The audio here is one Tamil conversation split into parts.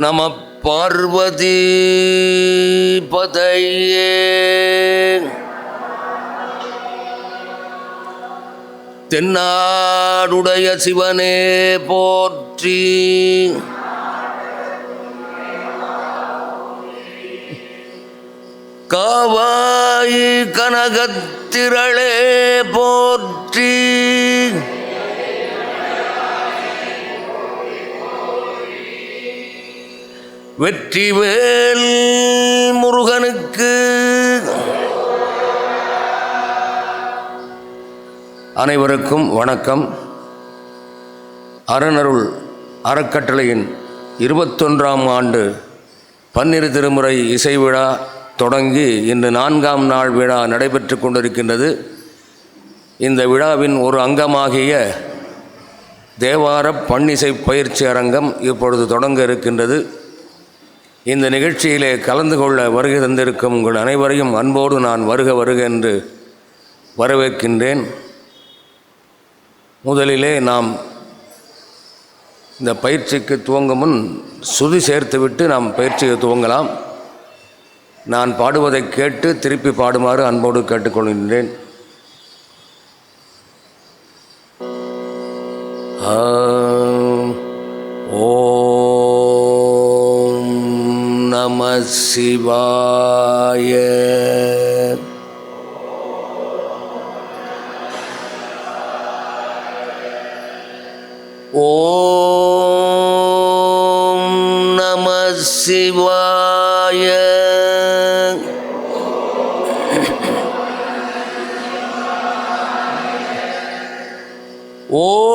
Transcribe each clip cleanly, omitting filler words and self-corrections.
நம பார்வதி பதையே. தென்னாடுடைய சிவனே போற்றி. காவாய் கனகத்திரளே போற்றி. வெற்றிவேல் முருகனுக்கு. அனைவருக்கும் வணக்கம். அறனருள் அறக்கட்டளையின் 21ஆம் ஆண்டு பன்னிரு திருமுறை இசை விழா தொடங்கி இன்று 4ஆம் நாள் விழா நடைபெற்று கொண்டிருக்கின்றது. இந்த விழாவின் ஒரு அங்கமாகிய தேவார பன்னிசை பயிற்சி அரங்கம் இப்பொழுது தொடங்க இருக்கின்றது. இந்த நிகழ்ச்சியிலே கலந்து கொள்ள வருகை தந்திருக்கும் உங்கள் அனைவரையும் அன்போடு நான் வருக வருக என்று வரவேற்கின்றேன். முதலிலே நாம் இந்த பயிற்சிக்கு துவங்கும் முன் சுதி சேர்த்துவிட்டு நாம் பயிற்சியை துவங்கலாம். நான் பாடுவதை கேட்டு திருப்பி பாடுமாறு அன்போடு கேட்டுக்கொள்கின்றேன். ஓம் நம சிவாய. ஓம் நம சிவாய. ஓம்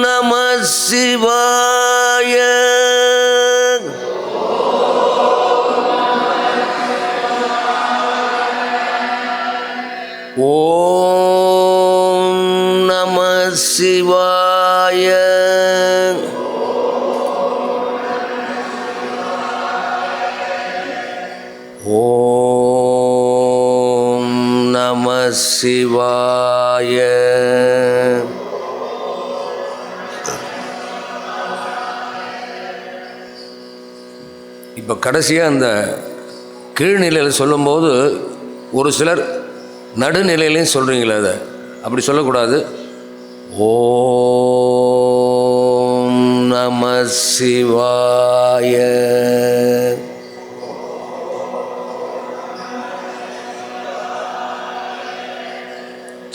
நம சிவாய. ஓம் நம சிவாய. ஓம் நம சிவாய. இப்போ கடைசியாக அந்த கீழ்நிலையில் சொல்லும்போது ஒரு சிலர் நடுநிலையிலையும் சொல்கிறீங்களே, அதை அப்படி சொல்லக்கூடாது. ஓம் நம சிவாய.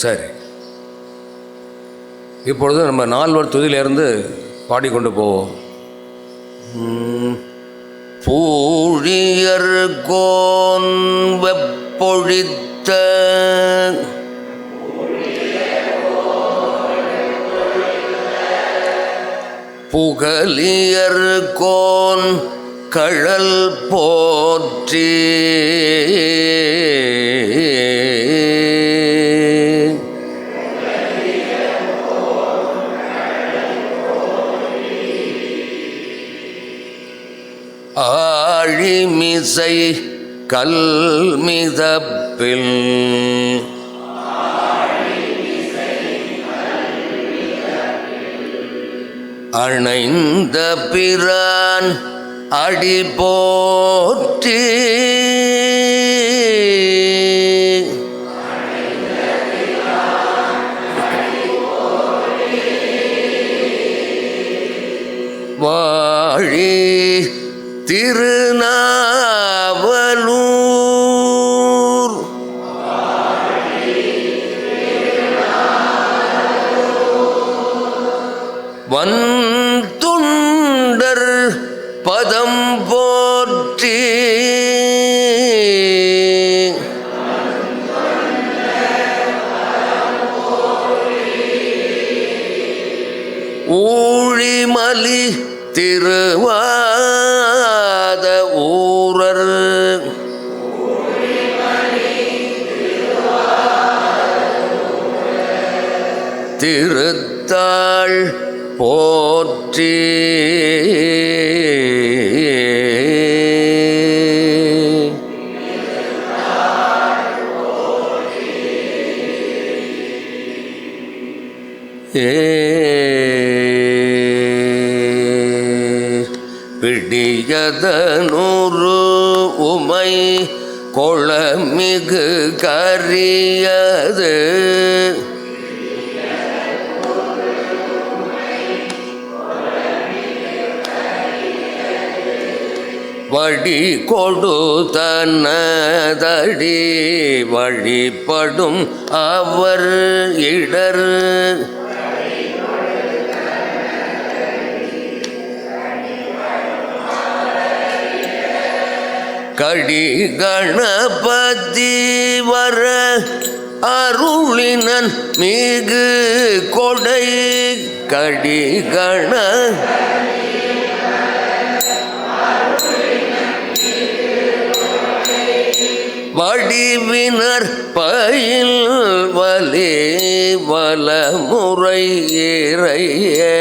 சரி, இப்பொழுது நம்ம 4வது துதியிலிருந்து பாடிக்கொண்டு போவோம். பூழியர் கோன் வெப்பொழித்த புகலியர் கோன் கழல் போற்றி. ஆழிமிசை கல்மிதப்பில் அணைந்த பிரான் அடி போற்றி. வாழி திருநாவலூர் வன்துண்டர் பதம் போற்றி. ஊழிமலி திருவாத ஊரர் திருத்தாள் போற்றி. பிடியதனூறு உமை கொளமிகு கரியது வடி கொடுத்தனதடி வழிபடும் அவர் இடர் கடி கணபதி வர அருளினன் மிகு கொடை கடி கண வடிவினர் பயில் வலே வலமுறை இறையே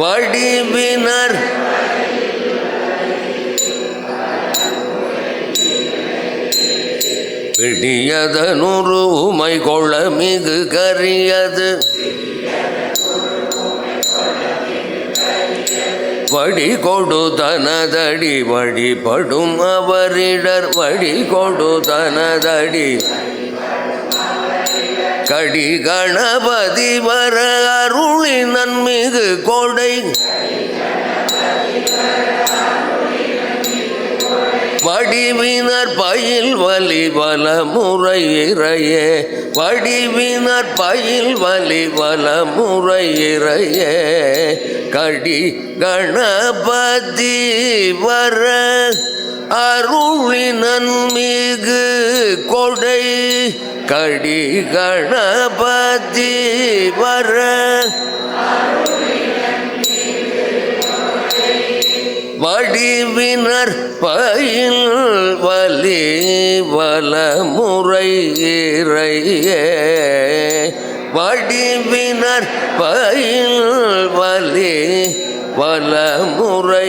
வடிவினர் பிடியதனூறு உமை கொளமிகு கரியது வடி கொடுத்தனதடி வழிபடும் அவரிடர் வடி கொடுத்தனதடி கடி கணபதி வர அருளினன் மிகு கொடை வடிவினர் பயில் வலி வலமுறை இறையே வடிவினர் பயில் வலி வலமுறை இறையே கடி கணபதி வர அருளினன் மிகு கொடை கடி கணபதி வர வடிவினர் பயில் வலி வலமுறை இறையே வடிவினர் பயில் வலி வலமுறை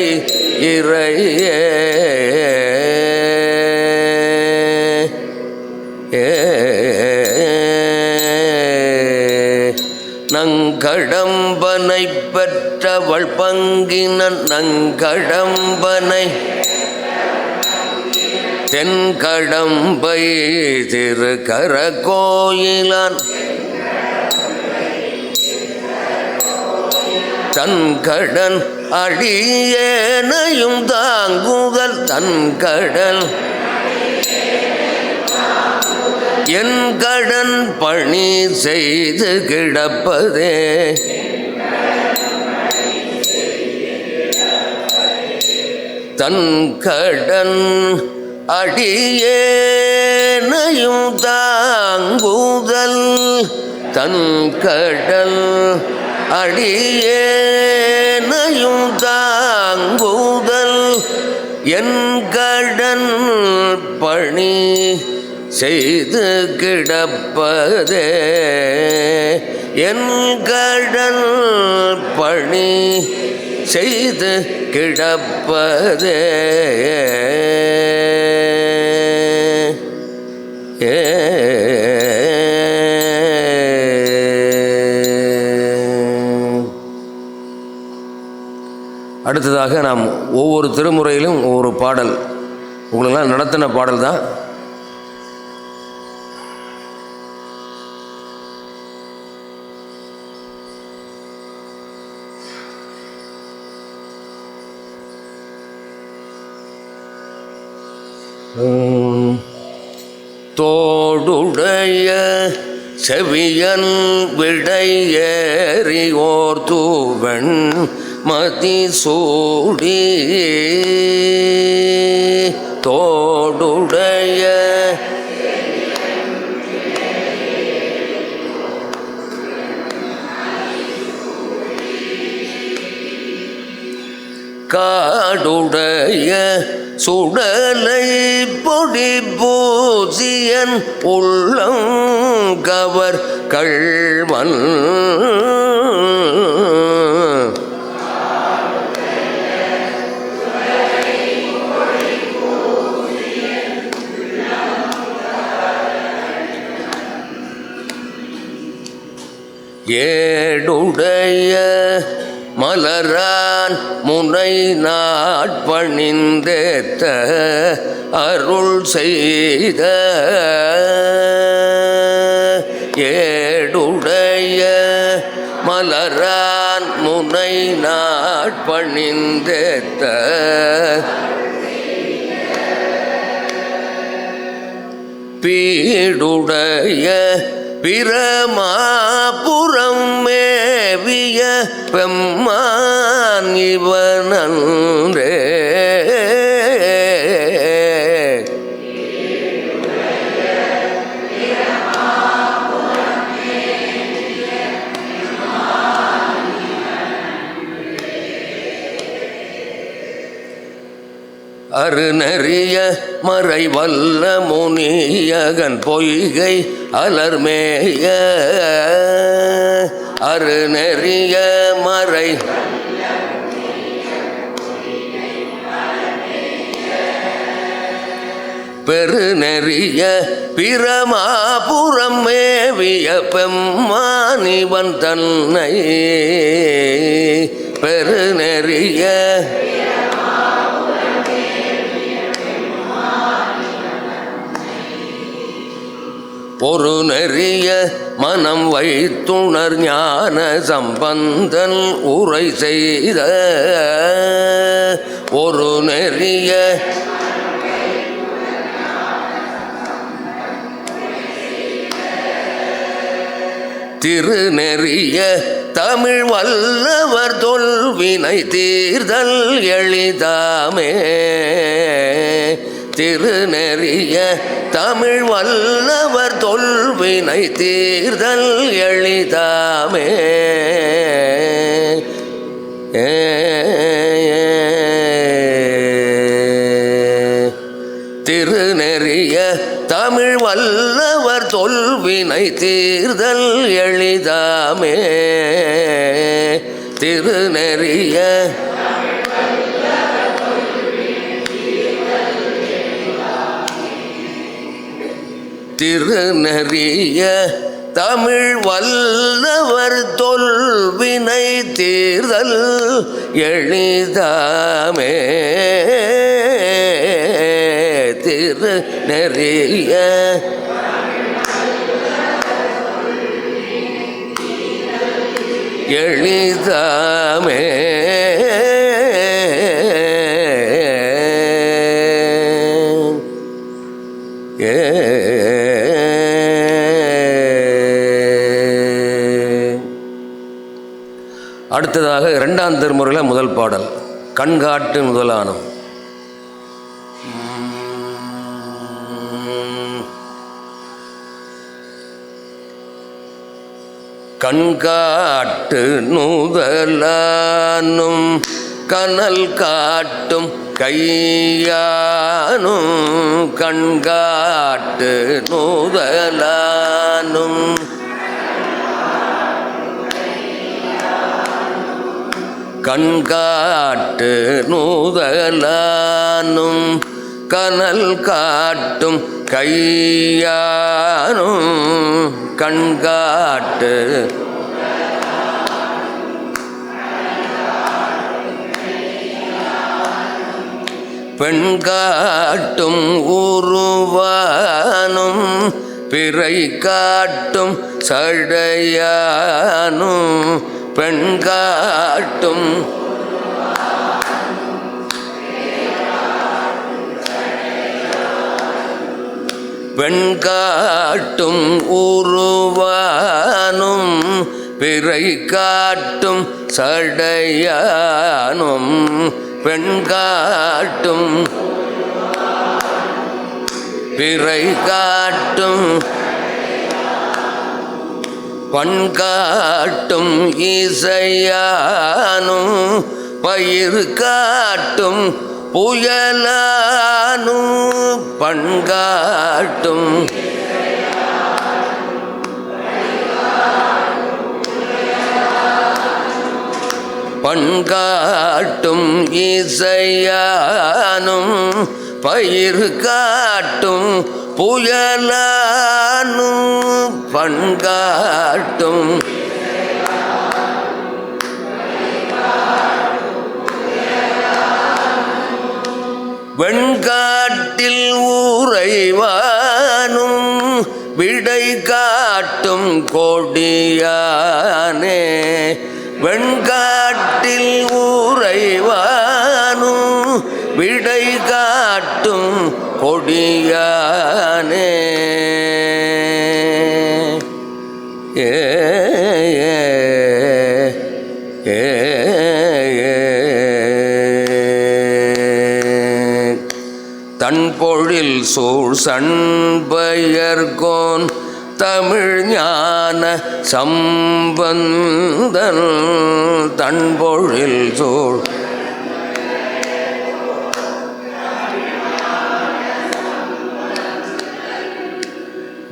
இறையே நங்கடம்பனை பெற்றவள் பங்கினன் நங்கடம்பனை தென்கடம்பை திருக்கர கோயிலான் தன்கடன் அடியேனையும் தாங்குதல் தன்கடன் என் கடன் பணி செய்து கிடப்பதே தன் கடன் அடியேனையும் தாங்குதல் தன் கடல் அடியேனையும் தாங்குதல் என் கடன் பணி செய்து கிடப்பதே என் கடன் பணி செய்து கிடப்பதே அடுத்ததாக நாம் ஒவ்வொரு திருமுறையிலும் ஒவ்வொரு பாடல் உங்களெல்லாம் நடத்தின பாடல் தான். தோடுடைய செவியன் விடையேறியோர் தூவன் மதிசூடி தோடுடைய காடுடைய சுடலை பொடி பூசியன் உள்ளம் கவர் கள்வன் ஏடுடைய மலரான் முனை நாட்பணிந்தேத்த அருள் செய்த ஏடுடைய மலரான் முனை நாட்பணிந்தேத்த பீடுடைய பிரமாபுரம் மேவிய பெம்மான் இவனன்றே. அருநறிய மறைவல்ல முனியகன் பொய்கை அலர்மேய அருநறிய மறை பெருநெறிய பிரமாபுரம் மேவிய பெம்மானிவன் தன்னை பெருநெறிய ஒரு நெறிய மனம் வைத்துணர் ஞான சம்பந்தன் உரை செய்த ஒரு நெறிய திருநெறிய தமிழ் வல்லவர் தொல்வினை தீர்தல் எளிதாமே. திருநெறிய தமிழ் வல்லவர் தொல்வினை தீர்தல் எளிதாமே. திருநெறிய தமிழ் வல்லவர் தொல்வினை தீர்தல் எளிதாமே. திருநெறிய திருநெறிய தமிழ் வல்லவர் தொல்வினை தீர்தல் எளிதாமே. திருநெறிய எளிதாமே. அடுத்ததாக இரண்டாம் திருமுறையில் முதல் பாடல் கண்காட்டு முதலானம். கண்காட்டு நூதலானும் கனல் காட்டும் கையானும் கண்காட்டு நூதலானும் கண்காட்டு நூதலானும் கனல் காட்டும் கையானும் கண்காட்டு பெண்காட்டும் உருவானும் பிறை காட்டும் சடையானும் பெண்காட்டும் பெண்காட்டும் உருவானும் பிறை காட்டும் சடையானும் பெண்காட்டும் பிறை காட்டும் பண்காட்டும் இசையானும் பயிர் காட்டும் புயலானும் பண்காட்டும் பண்காட்டும் இசையானும் பயிர் காட்டும் புயலானும் பண்காட்டும் வெண்காட்டில் ஊரைவானும் விடை காட்டும் கொடியானே. வெண்காட்டில் ஊரைவானும் விடை காட்டும் கொடியானே. தன்பொழில் சூழ் சண்பயர்கோன் தமிழ் ஞான சம்பந்தன். தன்பொழில் சூழ்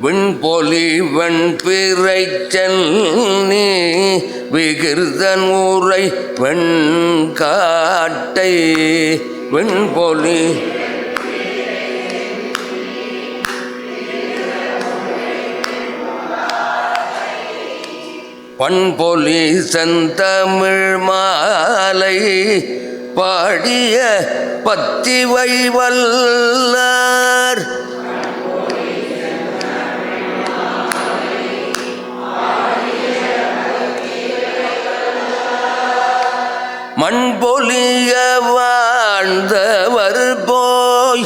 விண்பொலி வெண்பிறை சென்னி விகிர்தன் ஊரை வெண்காட்டை. விண்பொலி பண்பொலி செந்தமிழ் மாலை பாடிய பத்திவை வல்லார். மண்பொலிய வாழ்ந்தவர் போய்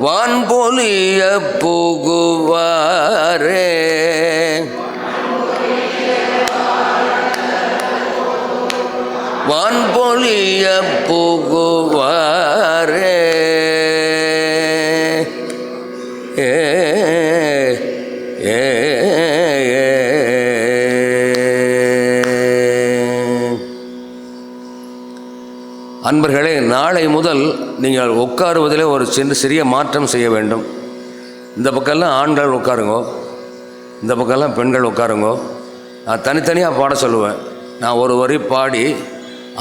வான்பொலிய புகுவாரே. வான்பொலிய புகுவாரே. அன்பர்களே, நாளை முதல் நீங்கள் உட்காருவதிலே ஒரு சிறிய மாற்றம் செய்ய வேண்டும். இந்த பக்கம்லாம் ஆண்கள் உட்காருங்கோ, இந்த பக்கம்லாம் பெண்கள் உட்காருங்கோ. நான் தனித்தனியாக பாட சொல்லுவேன். நான் ஒரு வரி பாடி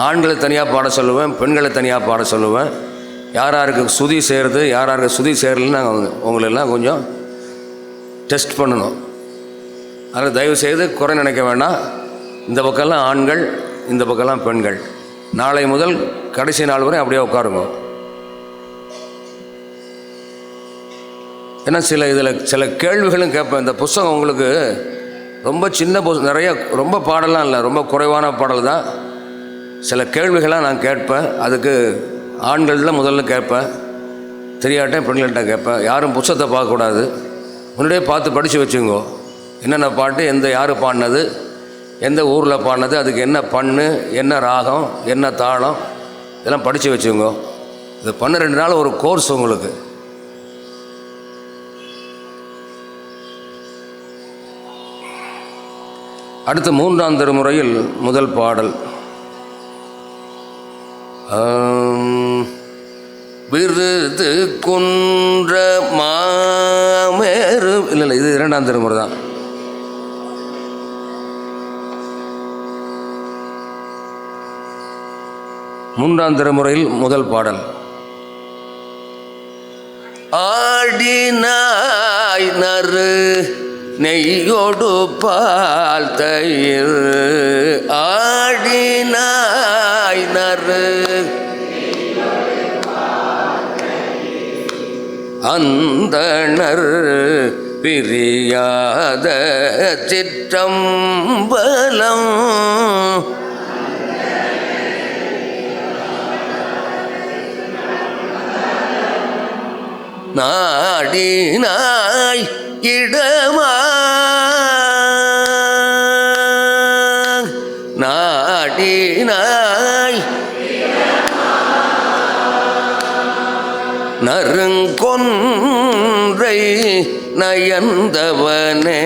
ஆண்களை தனியாக பாட சொல்லுவேன், பெண்களை தனியாக பாட சொல்லுவேன். யார் யாருக்கு சுதி சேருது, யார் யாருக்கு சுதி சேரலன்னு உங்களெல்லாம் கொஞ்சம் டெஸ்ட் பண்ணணும். அதில் தயவுசெய்து குறை நினைக்க வேண்டாம். இந்த பக்கம்லாம் ஆண்கள், இந்த பக்கம்லாம் பெண்கள். நாளை முதல் கடைசி நாள் வரை அப்படியே உட்காருங்க. ஏன்னா இதில் சில கேள்விகளும் கேட்பேன். இந்த புஸ்தகம் உங்களுக்கு ரொம்ப சின்ன நிறைய ரொம்ப பாடலாம் இல்லை, ரொம்ப குறைவான பாடல் தான். சில கேள்விகளாக நான் கேட்பேன். அதுக்கு ஆண்களில் முதல்ல கேட்பேன், தெரியாட்டேன் பெண்கள்கிட்ட கேட்பேன். யாரும் புஸ்தகத்தை பார்க்கக்கூடாது, முன்னாடியே பார்த்து படித்து வச்சுங்கோ. என்னென்ன பாட்டு, யார் பாடினது, எந்த ஊரில் பாடினது, அதுக்கு என்ன பண்ணு, என்ன ராகம், என்ன தாளம், இதெல்லாம் படித்து வச்சுங்க. இது 12 நாள் ஒரு கோர்ஸ் உங்களுக்கு. அடுத்து 3ஆம் திருமுறையில் முதல் பாடல். விருது குன்ற மாமேறு. இல்லை, இது 2ஆம் திருமுறை தான். மூன்றாம் திருமுறையில் முதல் பாடல். ஆடினாய் நறு நெய்யோடு பால் தயிர். ஆடினாய் நறு அந்தணர் பிரியாத சிற்றம்பலம். நாடினாய் இடமா நாடினாய் நறுங்கொன்றை நயந்தவனே.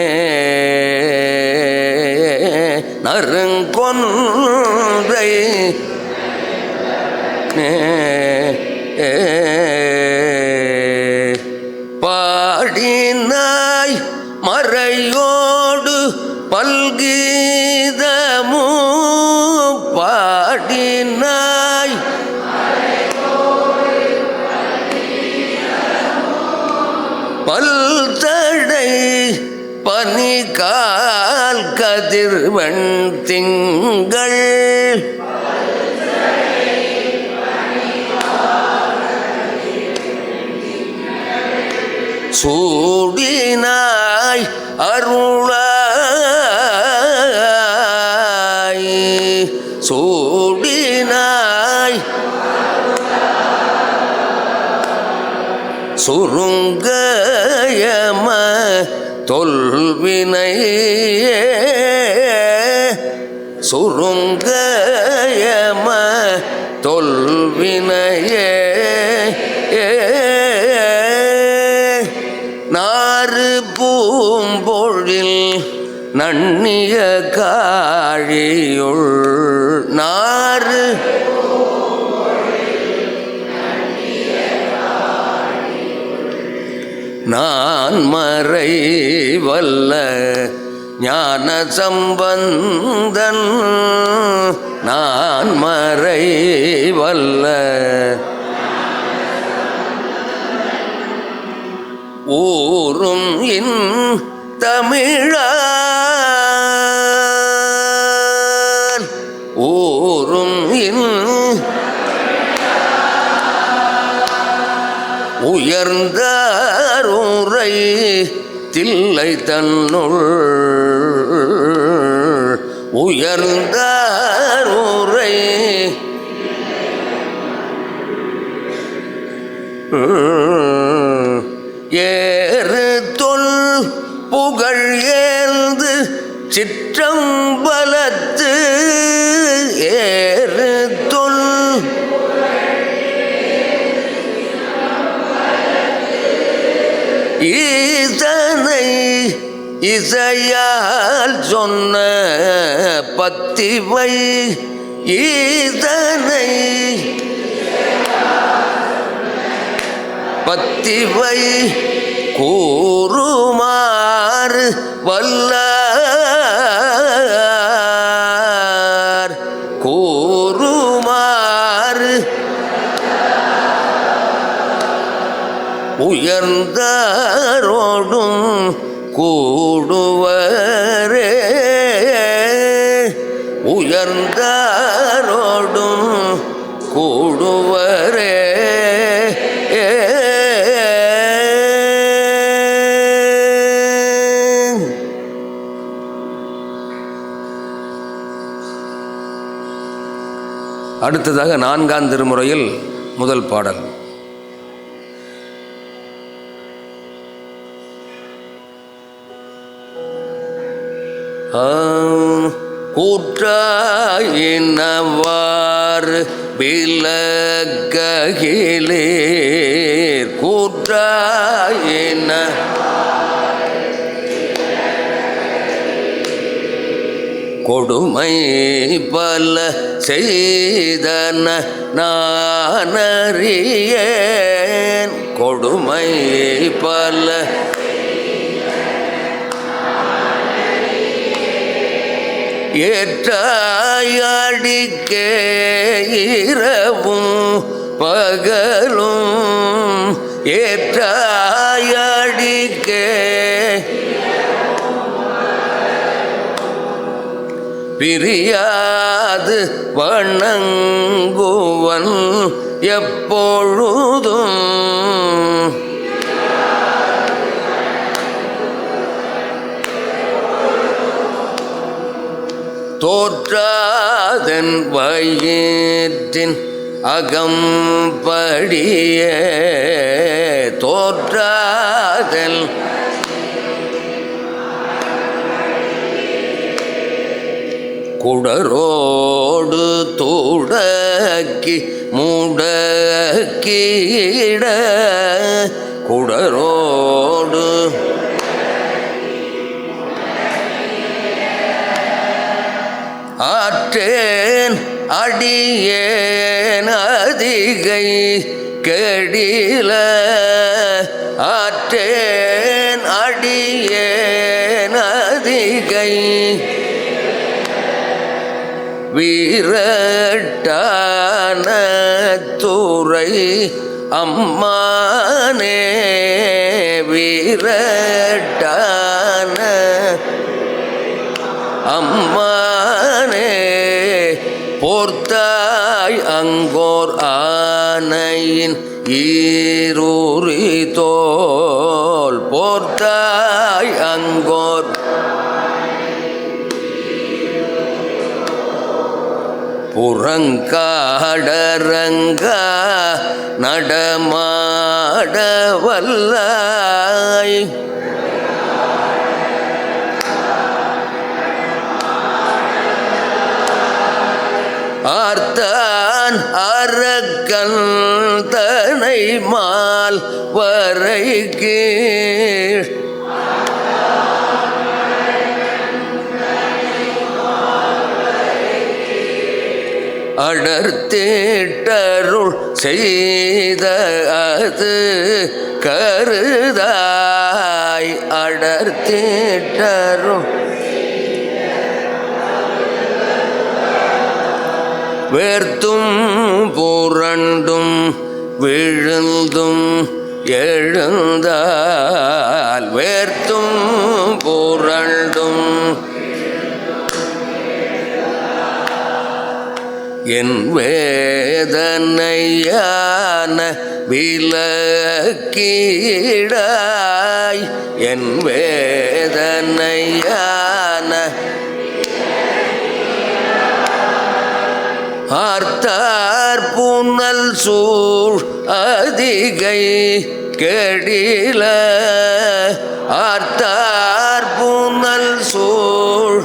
நறுங்கொன்றை பாடினாய் மறையோடு பல்கீதமு. பாடினாய் பல்தடை பனிகால் கதிர்வன் திங்கள். சூடினாய் அருளாய் சூடினாய் சுருங்கயம தொல்வினையே சுருங்கயம தொல்வினையே நாறு பூம்பொழில் நன்னிய காழியுள் நாறு நான் மறை வல்ல ஞான சம்பந்தன் நான் மறை வல்ல ஊரும் இன் தமிழான் ஊரும் இன் உயர்ந்தாருரை தில்லை தன்னுள் உயர்ந்தாருரை ஏறு தொல் புகழ் ஏந்து சிற்றம்பலத்து ஏறு தொல் ஈசனை இசையால் சொன்ன பத்திவை ஈசனை பத்திவை கூறுமாறு வல்லார் கூறுமாறு உயர்ந்தாரோடும் கூடுவரே உயர்ந்தாரோடும் கூடுவரே அடுத்ததாக 4ஆம் திருமுறையில் முதல் பாடல். கூற்றாயினவாறு விலககிலேர் கூற்றாயின கொடுமை பல செய்தன நானறியேன் கொடுமை பல ஏற்றாயடிக்கே இரவும் பகலும் ஏற்றாயடிக்கே பிரியாது வணங்குவன் எப்பொழுதும் தோற்றாதன் வயிற்றின் அகம்படிய தோற்றாதன் குடரோடு துடக்கி முடக்கிட குடரோடு ஆற்றேன் அடியேன் அதிகை கெடில ஆற்றேன் அடியேன் அதிகை வீரட்டான துறை அம்மானே வீரட்டான அம்மானே போர்த்தானே அங்கோர் ஆனையின் ஈரூரி தோல் போர்த்தாய் அங்கோர் புறங்காடரங்க நடமாட வல்லாய் ஆர்த்தான் அரக்கன் தனை மால் வரை கீழ் அடர்த்தேட்டருள் செய்த அது கருதாய் அடர்த்தேட்டருள் வேர்த்தும் புரண்டும் விழுந்தும் எழுந்தால் வேர்த்தும் புரண்டும் என் வேதனையான விலக்கீடாய் என் வேதனையான ஆர்த்தார் புனல் சூழ் அதிகை கெடில ஆர்த்தார் புனல் சூழ்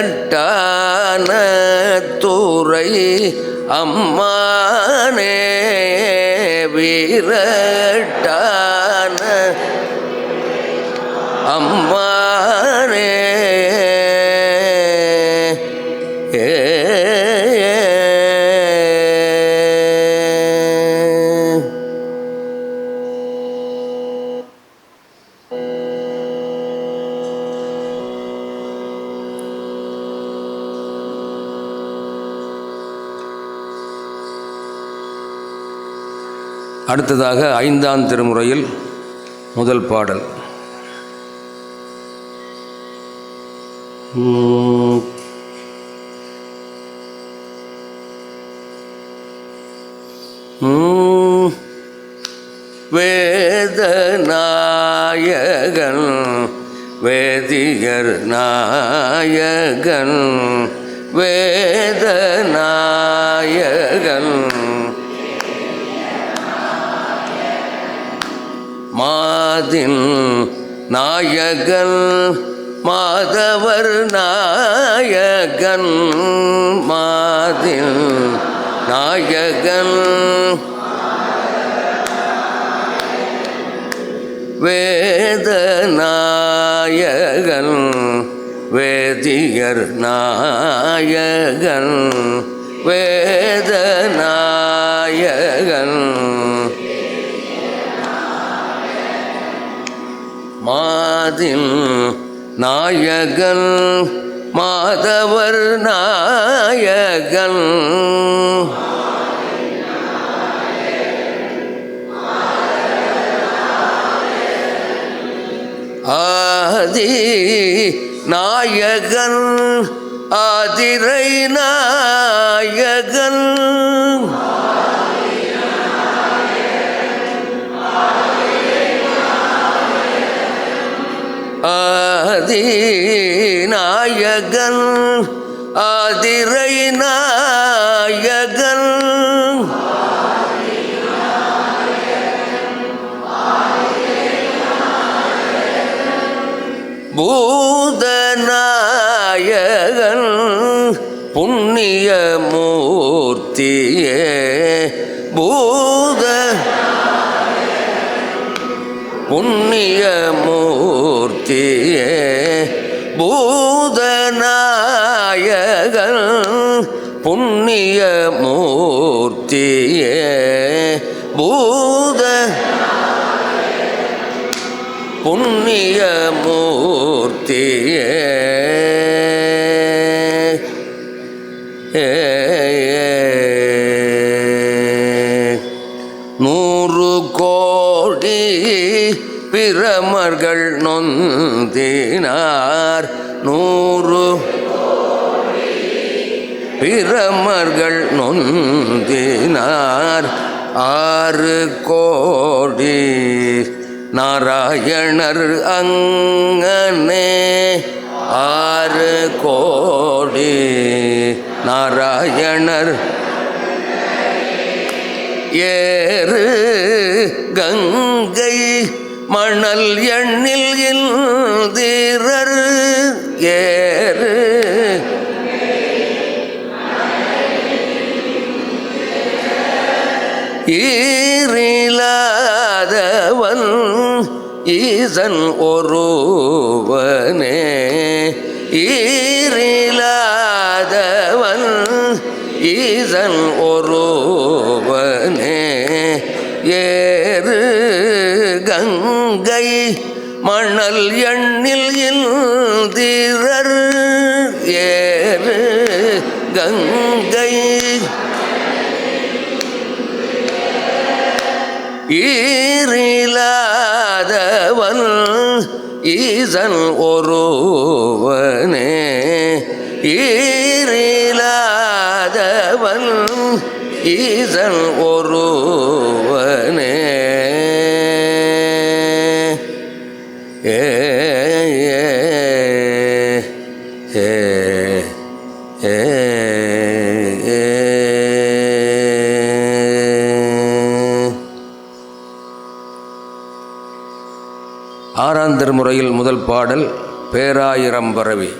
வீரட்டான துறை அம்மானே வீரட்டான அம்மானே அடுத்ததாக 5ஆம் திருமுறையில் முதல் பாடல். வேதநாயகன் வேதியர் நாயகன் வேதநாயகன் மாதின் நாயகன் மாதவர் நாயகன் மாதின் நாயகன் வேதநாயகன் வேதியர் நாயகன் வேதநாயகன் மாதின் நாயகன் மாதவர் நாயகன் ஆதி நாயகன் ஆதிரை நாயகன் ஆதி நாயகன் ஆதிரை நாயகன் பூதநாயகன் புண்ணிய மூர்த்தியே பூத புண்ணிய மூர்த்தியே பூதநாயகன் புண்ணிய மூர்த்தியே பூத புண்ணிய மூர்த்தியே நூறு கோடி பிரமர்கள் நொந்தினார் நூறு பிரமர்கள் நொந்தினார் 6 கோடி நாராயணர் அங்கனே 6 கோடி நாராயணர் ஏறு கங்கை மணல் எண்ணில் இந்திரர் ஏறு ஈரிலாதவன் ஈசன் ஒருவனே ஈரிலாதவன் ஈசன் ஒருவனே ஏறு கங்கை மணல் எண்ணில் இந்திரர் ஏறு கங்கை ஈரிலாதவன் ஈசன் ஒருவனே ஈரிலாதவன் ஈசன் ஒருவனே ஏ ஏ ஏ ஆறாம் திருமுறையில் முதல் பாடல் பேராயிரம் பரவி.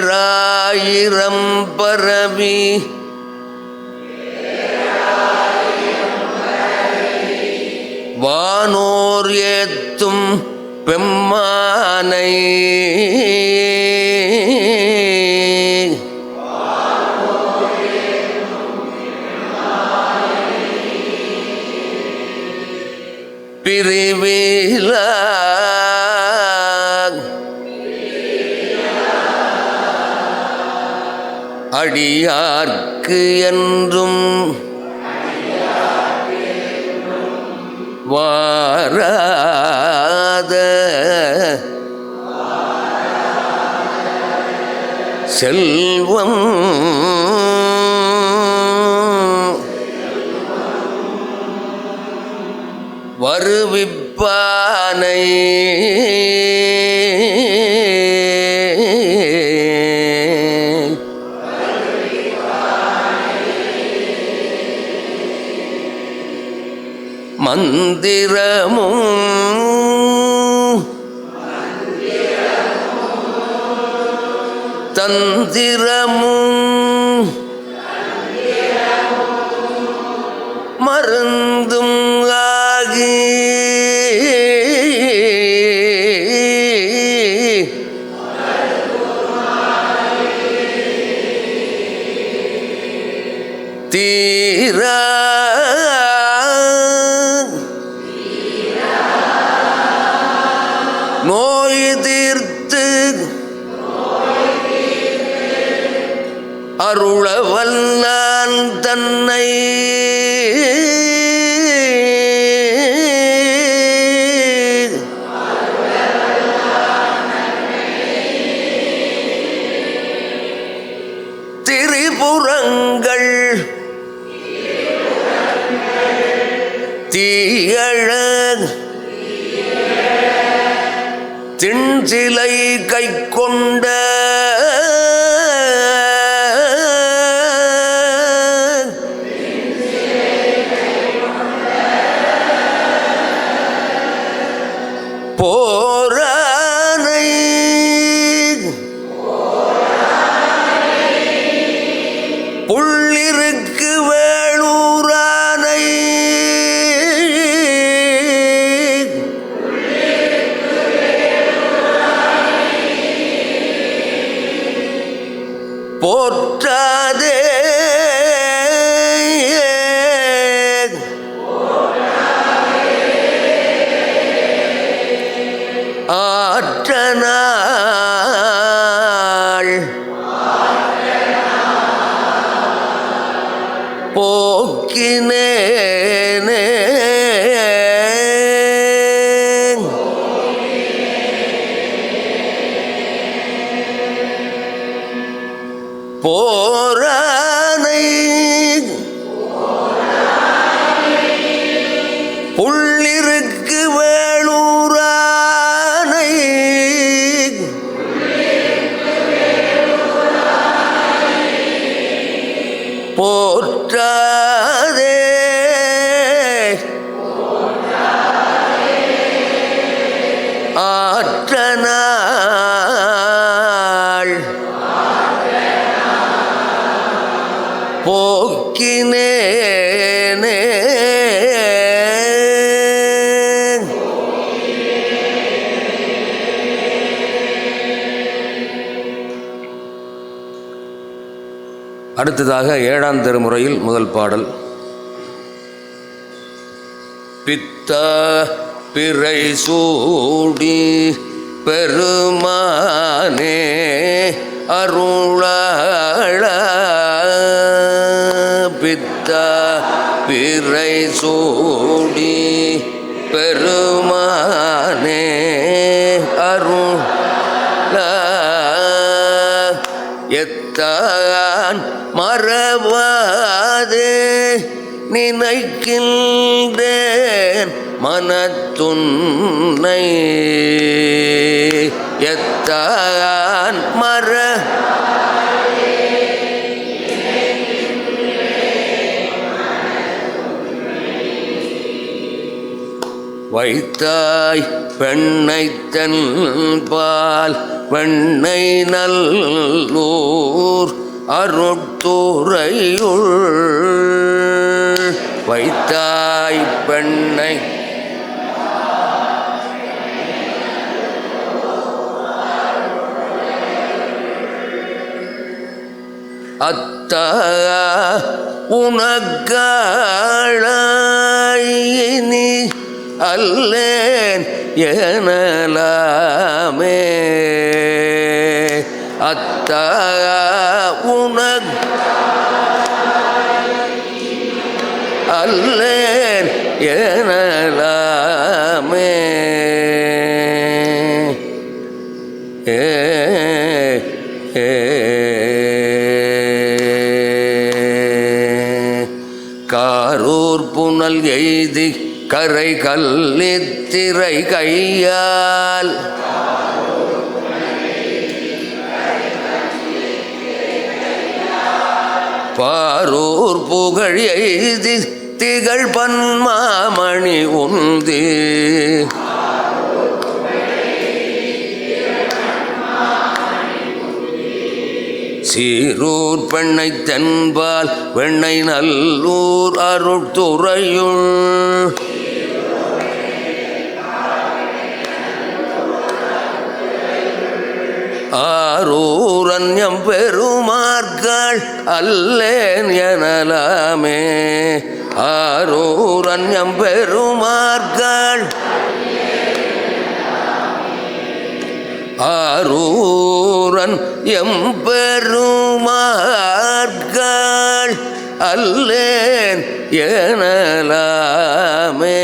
பேராயிரம் பரவி வானோர் ஏத்தும் பெம்மானை பிரிவிலா அடியார்க்கு என்றும் வாராத செல்வம் வருவிப்பானை மந்திரமும் தந்திரமும் மருந்தும் ஆகி தீரா நோய் தீர்த்து அருளவல்லான் தன்னை திரிபுரங்கள் தீயழ திண்சிலை கை கொண்ட போரானை புள்ளிருக்கு வேளூரானை போற்றாதே ஆற்றனாள் போக்கினேனே ஆற்றனாள் போக்கினேனே அடுத்ததாக 7ஆம் திருமுறையில் முதல் பாடல். பித்த பிறை சூடி பெருமானே அருளாள பித்த பிறை சூடி பெருமானே அருளாள எத்தான் மறவாதே நினைக்கின்றேன் மனத்துன்னை எத்தான் வைத்தாய் பெண்ணை தென்பால் வெண்ணை நல்லூர் அருட்துறையுள் வைத்தாய் பெண்ணை அத்தா உனக்காளாயினி அல்லேன் எனலாமே அத்தா உனக் அல்லேன் எனலாமே காரூர் புனல் எய்தி கரை கல்லித்திரை கையால் பாரூர் புகழ் எய்தி திகழ் பன்மாமணி உந்தி சீரூர் பெண்ணை தென்பால் வெண்ணை நல்லூர் அருட்துறையுள் ஆரூரன்யம் பெருமார்கள் அல்லேன் எனலாமே ஆரூரன்யம் பெருமார்கள் ஆரூரன் எம்பெருமார்கள் அல்லேன் எனலாமே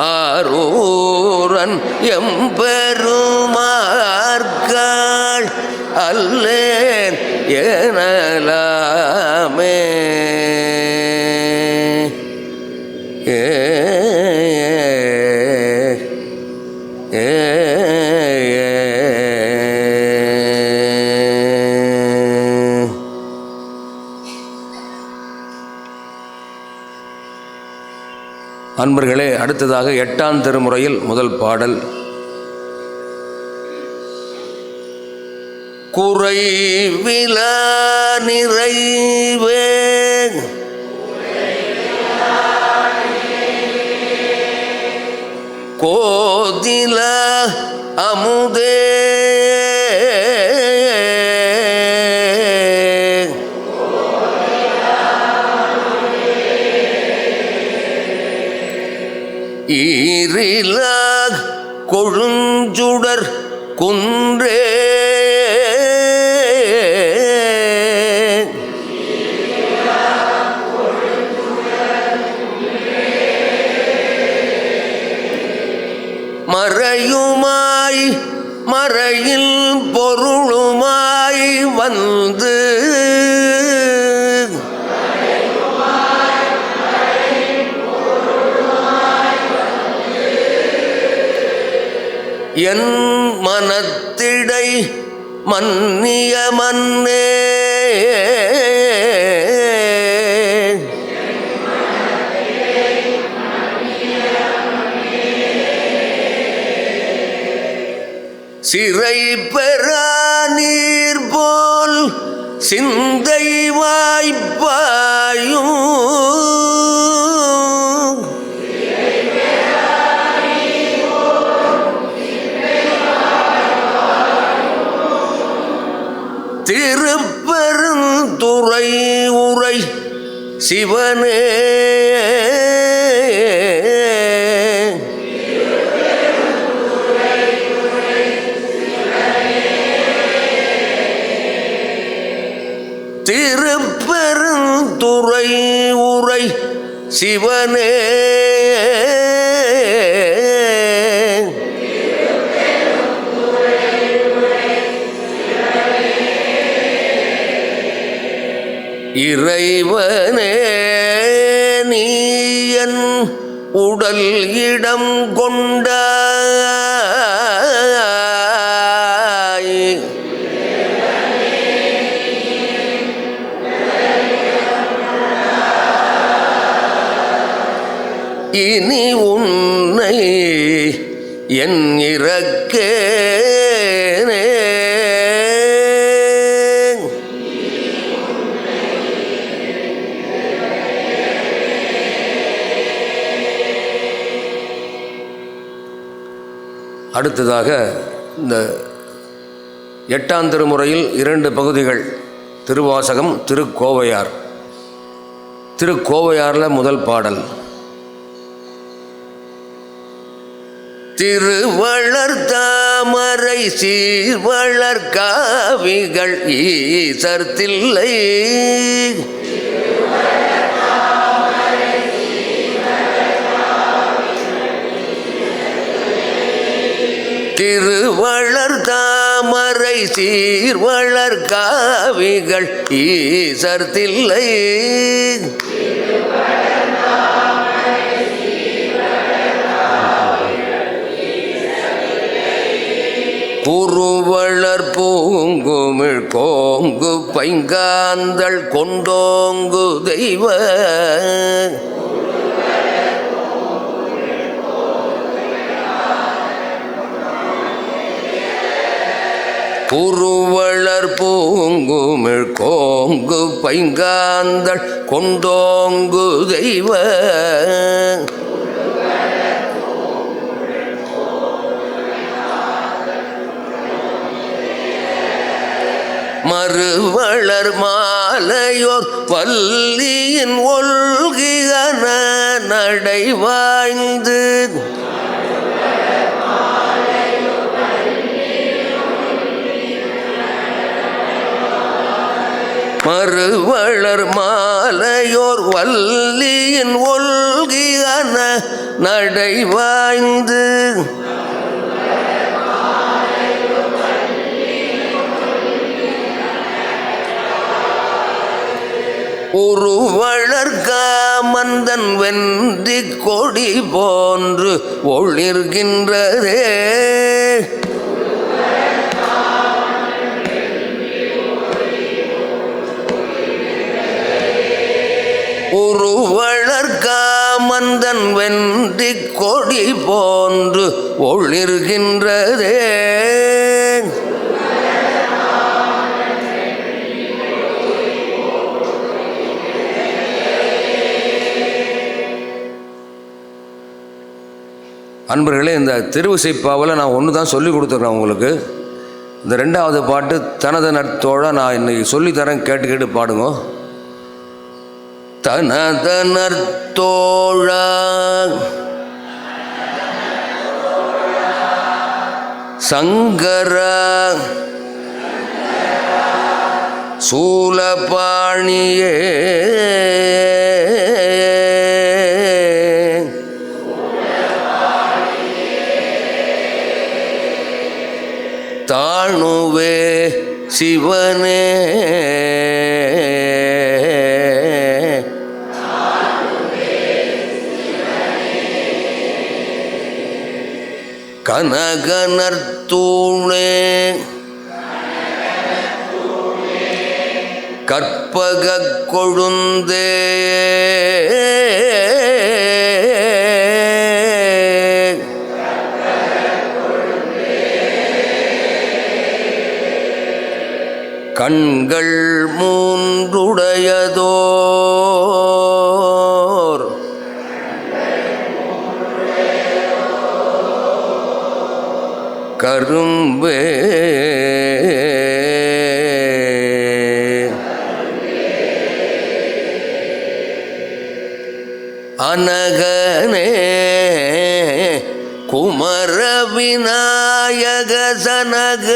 ஆரூரன் எம்பெருமார்கள் அல்லேன் எனலாமே அன்பர்களே, அடுத்ததாக 8ஆம் திருமுறையில் முதல் பாடல். குறைவிலா நிறைவே கோதில அமுதே ஈரில கொழுஞ்சுடர் குன்றே மறையுமாய் மறையில் பொருளுமாய் வந்து என் மனத்திடை மன்னிய மன்னே சிறை பெறா நீர் போல் சிந்தை வாய்ப்பாயும் திருப்பெருந்துறை உரை சிவனே திருப்பெருந்துறை உரை சிவனே இறைவனே நீயன் உடல் இடம் கொண்டாய் இனி உன்னை என் இறக்கேனே அடுத்ததாக இந்த 8ஆம் திருமுறையில் 2 பகுதிகள், திருவாசகம், திருக்கோவையார். திருக்கோவையாரில் முதல் பாடல். திருவளர் தாமரை சீர்வளர் காவிகள் ஈசர் தில்லை திருவளர் தாமரை சீர்வளர் காவிகள் ஈசர் தில்லை குருவளர் பூங்குமிழ் கோங்கு பைங்காந்தள் கொண்டோங்கு தெய்வ குருவளர் பூங்குமிழ் கோங்கு பைங்காந்தள் கொண்டோங்கு தெய்வ மறுவளர் மாலையோர் வல்லியின் ஒல்கியன நடைவாய்ந்து மறுவளர் மாலையோர் வல்லியின் ஒல்கியன நடைவாய்ந்து உருவளர் காமந்தன் வென்றி கொடி போன்று ஒளிர்கின்றதே உருவளர் காமந்தன் வென்றி கொடி போன்று ஒளிர்கின்றதே அன்பர்களே, இந்த திருவிசைப்பாவில் நான் ஒன்று தான் சொல்லி கொடுத்துருக்கேன் உங்களுக்கு. இந்த 2வது பாட்டு தனது நட்தோழ நான் இன்னைக்கு சொல்லித்தரேன், கேட்டு பாடுங்க. தனது நட்தோழ சங்கர சூலபாணியே தாணுவே சிவனே கனகனர்த்தூணே கற்பகக் கொழுந்தே கண்கள் மூன்றுடையதோர் கரும்பே அனகனே குமர விநாயக சனக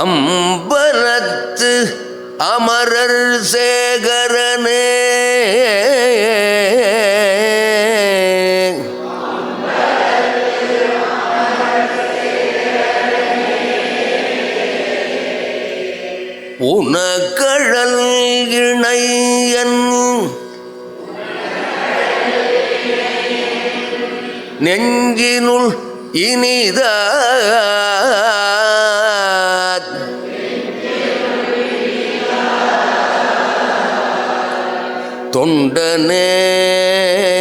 அம்பலத்து அமரர் சேகரனே உனக்கழல் இணையன் நெஞ்சினுள் இனித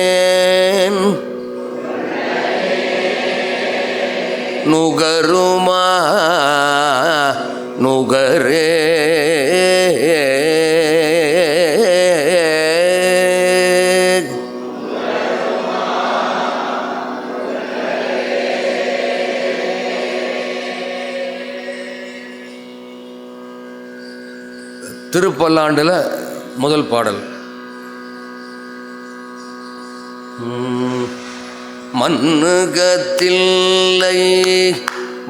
தொண்டனேன் நுகருமா நுகரே திருப்பல்லாண்டில் முதல் பாடல். மண்ணுகத்தில்லை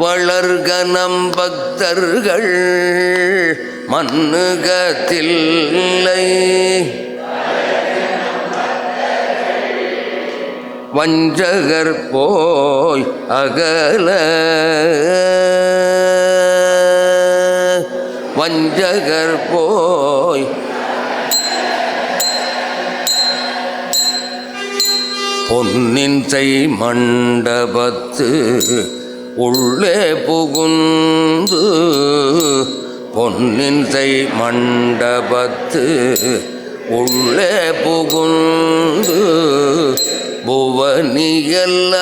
வளர்கனம் பக்தர்கள் மண்ணுகத்தில்லை வஞ்சகர் போய் அகல வஞ்சகர் போய் பொன்னின் செய் மண்டபத்து உள்ளே புகுந்து பொன்னின் செய் மண்டபத்து உள்ளே புகுந்து புவனியெல்லாம்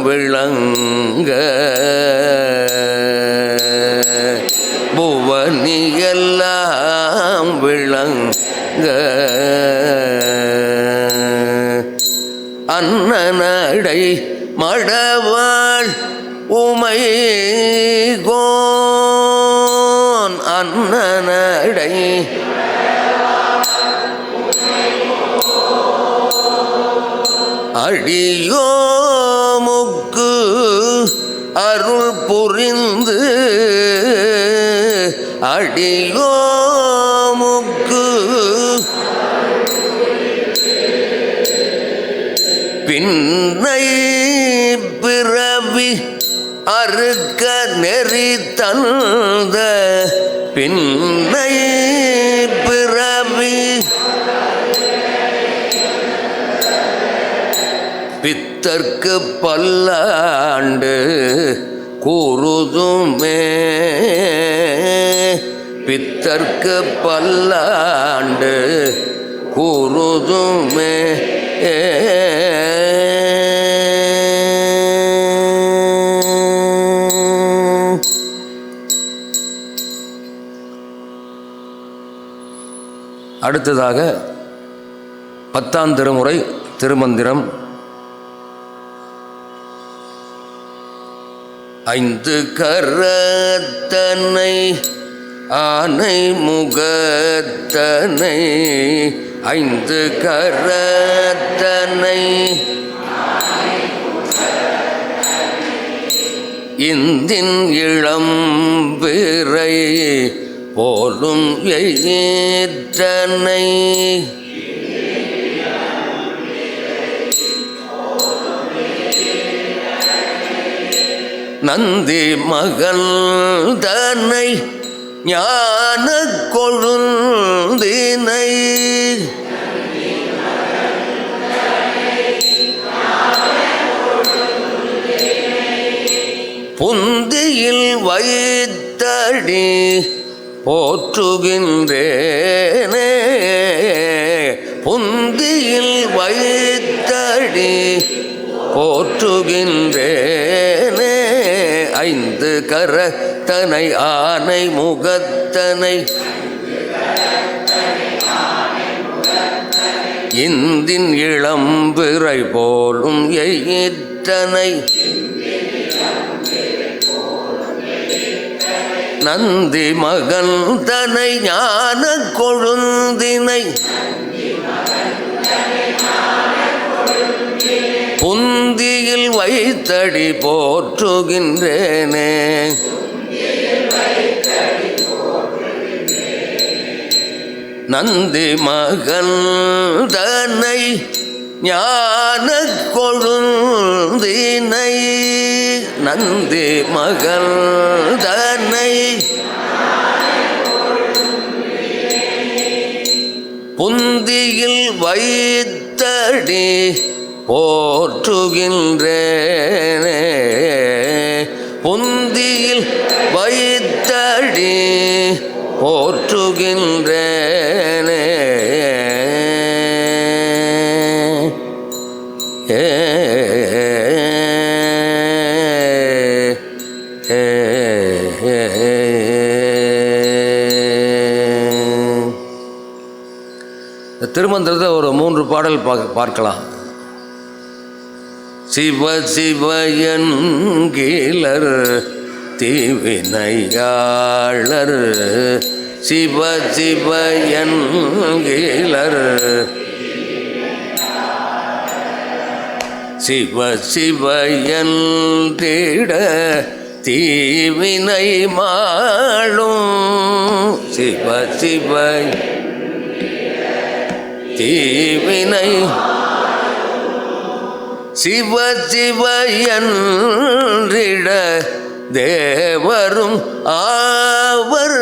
விளங்க புவனியெல்லாம் விளங்க அன்னநடை மடவாள் உமைகோன் அன்னநடை அடியோமுக்கு அருள் புரிந்து அடியோமுக்கு பின்னை பிறவி அறுக்க நெறி தந்த பின்னை பிறவி பித்தர்க்கு பல்லாண்டு கூறுதுமே பித்தர்க்கு பல்லாண்டு கூறுதுமே அடுத்ததாக 10ஆம் திருமுறை திருமந்திரம். 5 கரத்தனை ஆனை முகத்தனை 5 கரத்தனை இந்தின் இளம்பிறை போலும் ஏற்றனை நந்தி மகள் தன்னை ஞான கொழுந்தினை புந்தியில் வைத்தடி போற்றுகின்றேனே புந்தியில் வைத்தடி போற்றுகின்றேனே. ஐந்து கரத்தனை ஆனை முகத்தனை இந்தின் இளம்பிறை போலும் எயிற்றனை நந்தி மகன் தனை ஞான கொழுந்தினை புந்தியில் வைத்தடி போற்றுகின்றேனே. நந்தி மகன் தன்னை ஞான கொழுந்தினை நந்தி மகன் தன்னை புந்தியில் வைத்தடி போற்றுகின்றேனே. புந்தியில் வைத்தடி போற்றுகின்றேனே. திருமந்திரத்தை ஒரு 3 பாடல் பார்க்கலாம். சிவ சிவ என்கிலர் தீவினையாளர் சிவ சிவ என்கிலர் சிவ சிவ என்றிட தீவினை மாளும் சிவ சிவ தீவினை சிவ சிவ என்றிட தேவரும் ஆவர்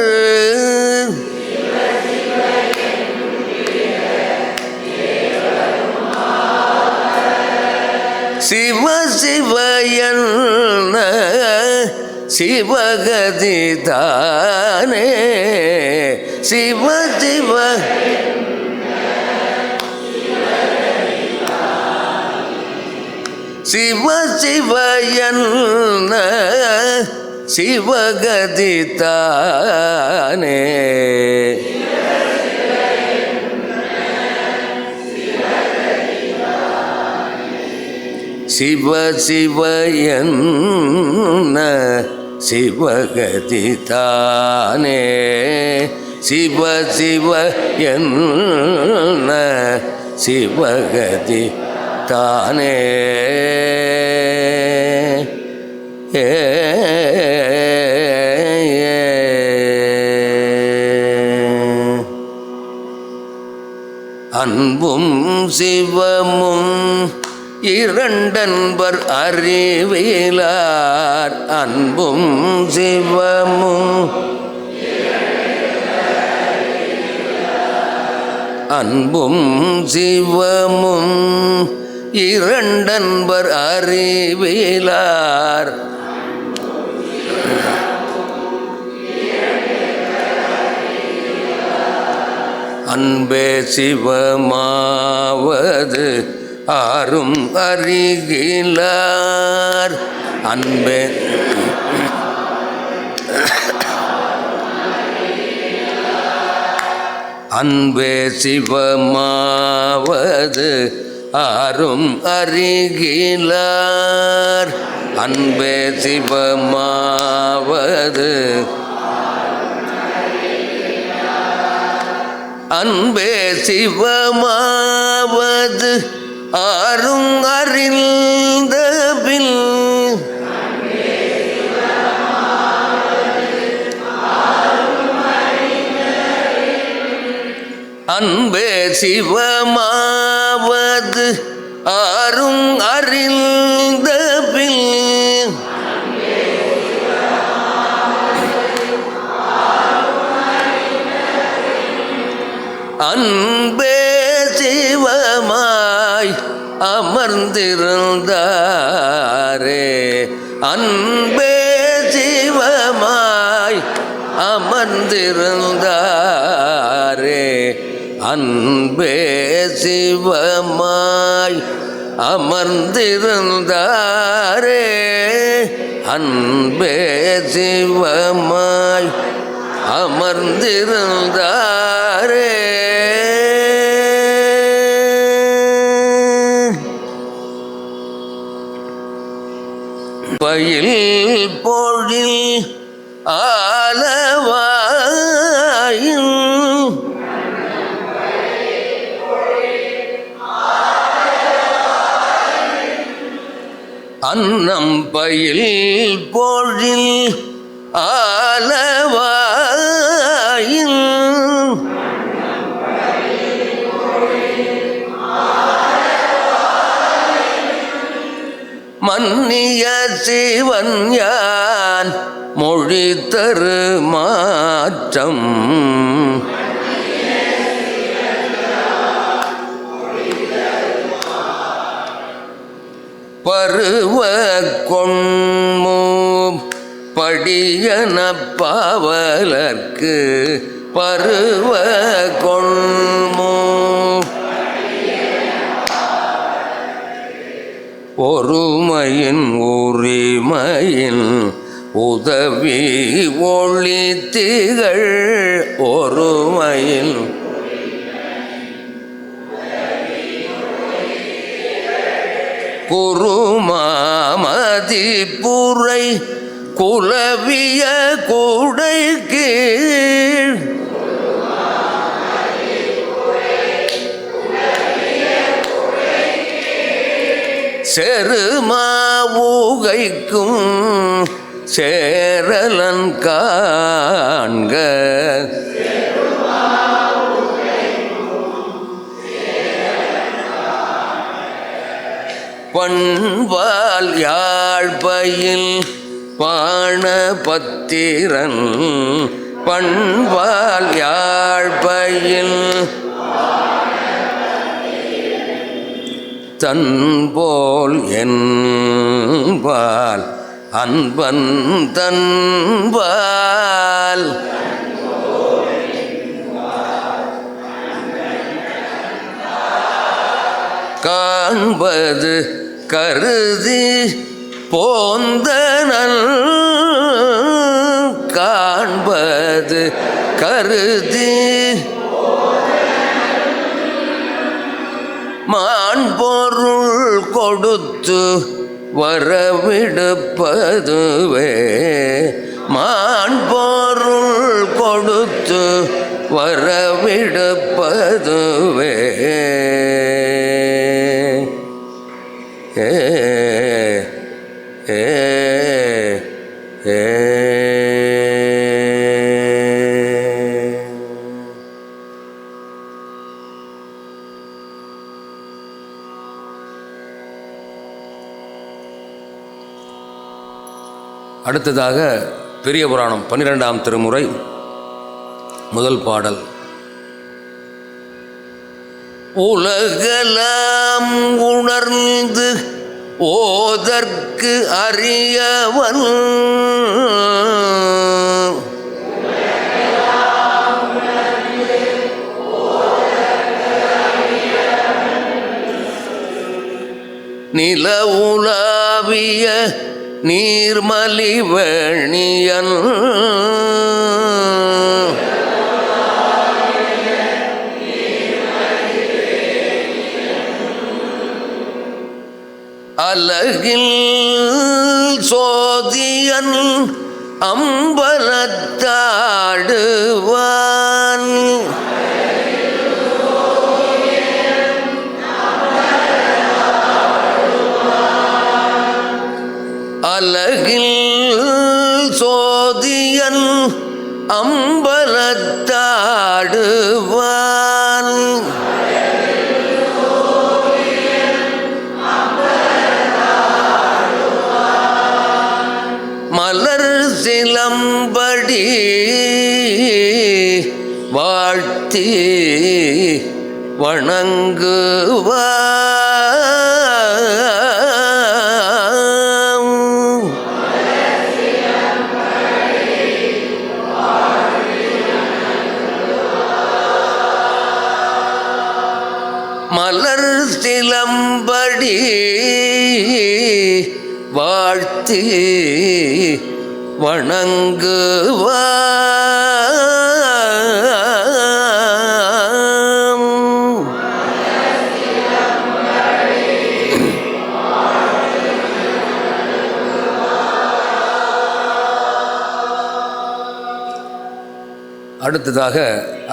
சிவ சிவ என்ன சிவகதி தானே சிவ சிவ சிவ சிவ என்ன சிவகதி தானே சிவ சிவ என்ன சிவகதி தானே சிவ சிவ என்ன சிவகதி தானே அன்பும் சிவமும் இரண்டன்பர் அறிவிலார் அன்பும் சிவமும் அன்பும் சிவமும் இரண்டன்பர் அறிவிலார் அன்பே சிவமாவது ஆரும் அறிகிலார் அன்பே அன்பே சிவமாவது ஆரும் அறிகிலார் அன்பே சிவமாவது அன்பே சிவமாவது ஆரும் அறிந்த பின் அன்பே சிவமாவது ஆரும் அறிந்த பின் அன்பே சிவமாய் அமர்ந்திருந்தாரே அன்பே சிவமாய் அமர்ந்திருந்தாரே அன்பே சிவமாய் அமர்ந்திருந்தாரே அன்பே சிவமாய் அமர்ந்திருந்தாரே பயில் பொழில் ஆலவாயின் அன்னம் பயில் பொழில் ஆலவாயின் மன்னிய சிவன் யான் மொழி தரு மாற்றம் பருவ கொண்மோ படியன பாவலர்க்கு பருவ கொண்மோ ஒருமையின் உரிமையின் உதவி ஒளி திகழ் ஒருமையின் குருமாமதி புரை குலவிய கூடை கீழ் செருமாவுகைக்கும் சேரலன் காண்க பண்பால் யாழ்பயில் பாணபத்திரன் பண்பால் யாழ்பயில் தன்போல் என்பால் அன்பன் தன்பால் காண்பது கருதி போந்தனல் காண்பது கருதி மாண்பொருள் கொடுத்து வரவிடுப்பதுவே மாண்பொருள் கொடுத்து வரவிடுப்பதுவே ஏ ஏ ஏ அடுத்ததாக பெரிய புராணம் 12ஆம் திருமுறை முதல் பாடல். உலகலாம் உணர்ந்து ஓதற்கு அறியவன் நில உலாவிய நீர்மலிவணியன் அலகில் சோதியன் அம்பலத்தாடுவான் அலகில் சோதியன் அம்பலத்தாடுவான் மலர் சிலம்படி வாழ்த்தி வணங்குவான் மலர் சிலம்படி வாழ்த்தி வணங்குவாம். அடுத்ததாக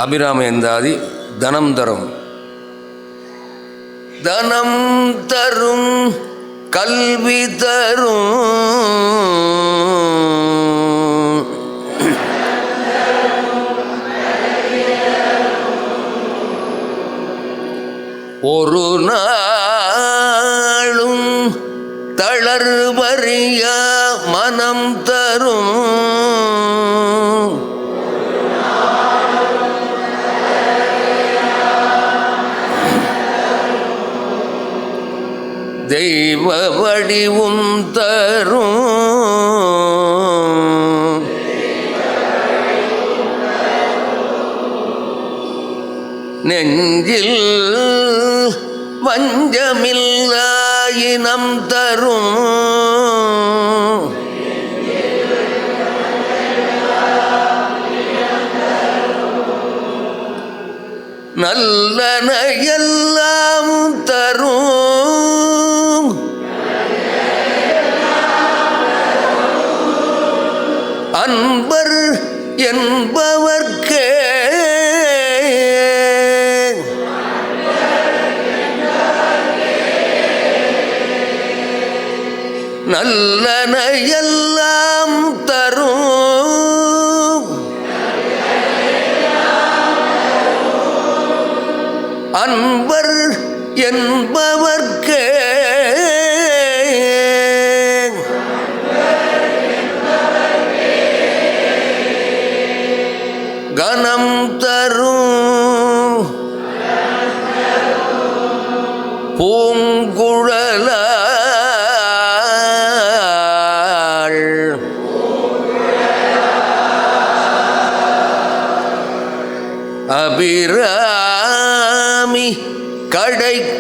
அபிராமயந்தாதி தனம் தரும். தனம் தரும் கல்வி தரும் ஒரு நாளும் தளர்வறிய மனம் தரும் தெய்வ வடிவும் தரும் நெஞ்சில் வஞ்சமில்லா இனம் தரும் நல்லன எல்லாம் தரும் அன்பர் என்பவர்க்கே நல்லன எல்லாம் தரும் அன்பர் என்பவர்க்கே கனம் தரும் பூங்குழலாள் அபிராமி கடைக்கண்களே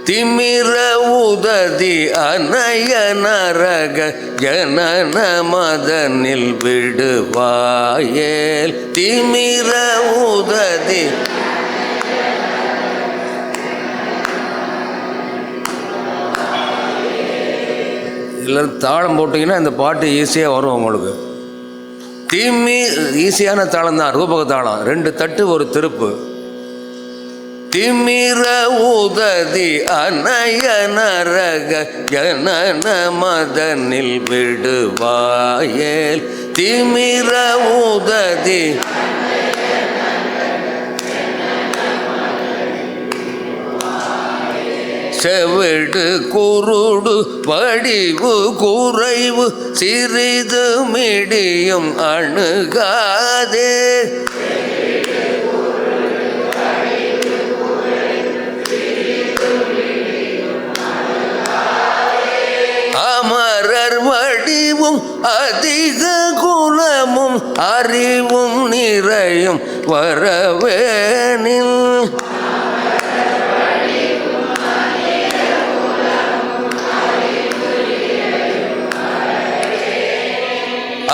திமிர உததி அனய நரக ஜனன மதனில் விடுவாயேல் திமிர உததி எல்லாரும் தாளம் போட்டிங்கன்னா இந்த பாட்டு ஈஸியாக வரும் உங்களுக்கு. ஈஸியான தாளம் தான், ரூபக தாளம். 2 தட்டு ஒரு திருப்பு. திமிர உததி அனய நரக ஜனன மதனில் விடுவாயேல் திமிர உததி செவிடு குருடு வடிவு குறைவு சிறிது மிடியும் அணுகாதே அமரர் வடிவும் அதிக குலமும் அறிவும் நிறையும் வரவேனில்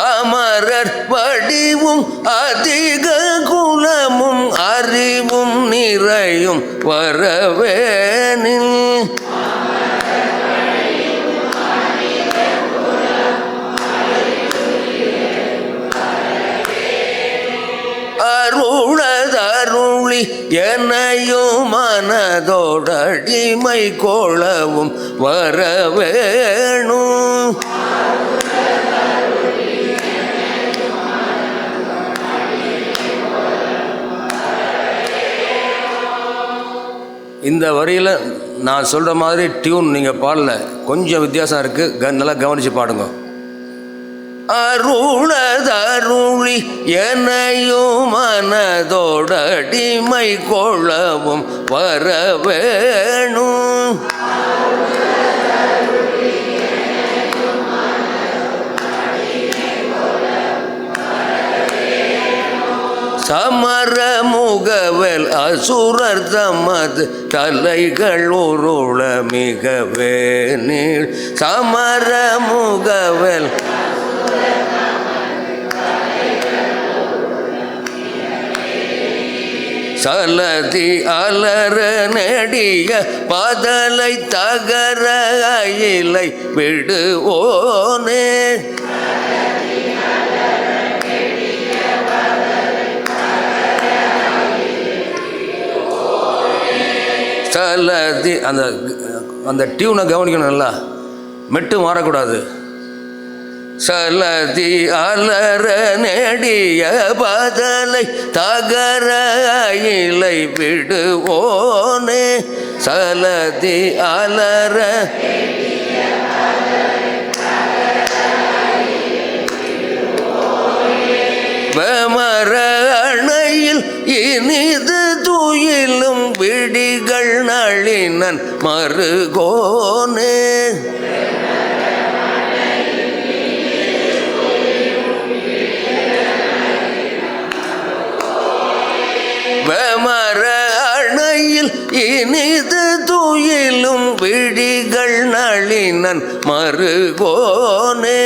அமரர் வடிவும் அதிக குலமும் அறிவும் நிறையும் வரவேனில் அருளதருளி என்னையும் மனதோடடிமை கொள்ளவும் வரவேணும் இந்த வரியில் நான் சொல்கிற மாதிரி டியூன் நீங்கள் பாடல, கொஞ்சம் வித்தியாசம் இருக்குது. நல்லா கவனித்து பாடுங்க. அருளதருளி என்னையும் மனதோடடிமை கொள்ளவும் வரவேணும் சமர முகவல் அசுரர் தமது தலைகள் உருள மிகவே நீள். சமர முகவல் சலதி அலர நெடிய பதலை தகர அயிலை விடுவோனே. சலதி அந்த டியூனை கவனிக்கணும், நல்லா மெட்டு மாறக்கூடாது. சலதி அலர நெடிய பதலை தகர அயிலை விடுவோனே. சலதி அலர வெமர அணையில் இனிது துயிலும் விடிகள் நளினன் மருகோனே. வெமர அணையில் இனிது துயிலும் விடிகள் நளினன் மருகோனே.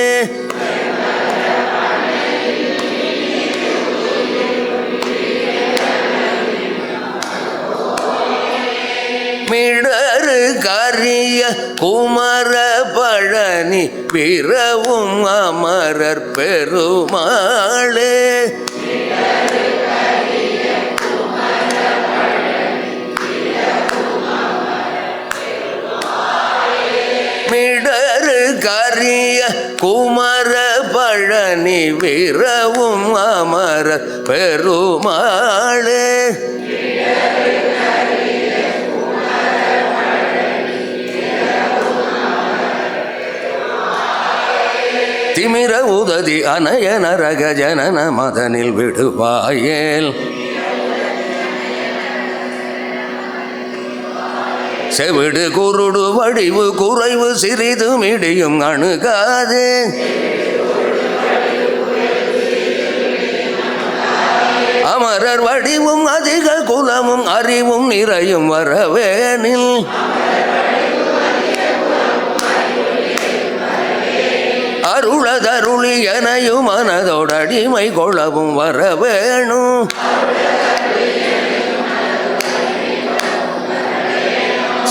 மிடரு கரிய குமர பழனி பிறவும் அமரர் பெருமாளே. மிடரு கரிய குமர பழனி விரவும் அமரர் பெருமாளே. திமிர உததி அனயன ரக ஜனன மதனில் விடுவாயேல். செவிடு குருடு வடிவு குறைவு சிறிது மிடியும் அணுகாதே. அமரர் வடிவும் அதிக குலமும் அறிவும் நிறையும் வரவேனில். அருளதருளி எனையும் மனதோடடிமை கொள்ளவும் வரவேணும்.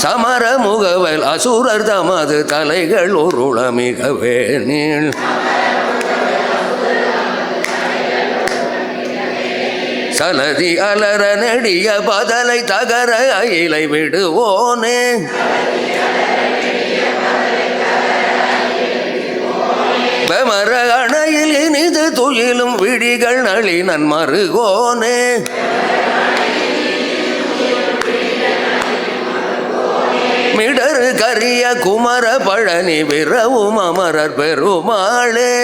சமர முகவல் அசுரர் தமது தலைகள் உருள மிகவே நீள். சலதி அலர நெடிய பதலை தகர அயிலை விடுவோனே. வெமர அணையில் இனிது துயிலும் விடிகள் நளினன் மருகோனே. மிடரு கரிய குமர பழனி விரவும் அமரர் பெருமாளே.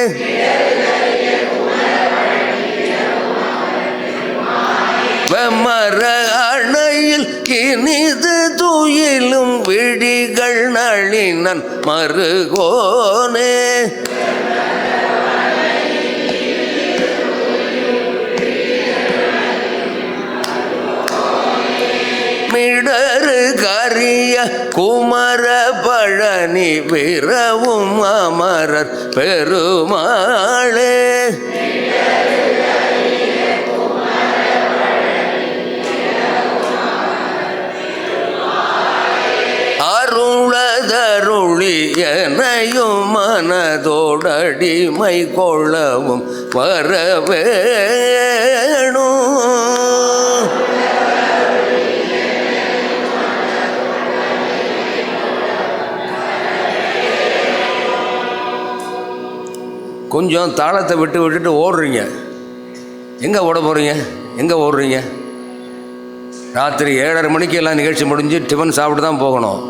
வெமர அணையில் இனிது துயிலும் விடிகள் நளினன் மருகோனே. மிடரு கரிய குமர பழனி விரவும் அமரர் பெருமாளே. அருளதருளி எனையும் மனதோடடிமை கொள்ளவும் வரவேணும். கொஞ்சம் தாளத்தை விட்டுட்டு ஓடுறீங்க. எங்கே ஓட போகிறீங்க? எங்கே ஓடுறீங்க? ராத்திரி 7:30 மணிக்கு எல்லாம் நிகழ்ச்சி முடிஞ்சு டிஃபன் சாப்பிட்டு தான் போகணும்.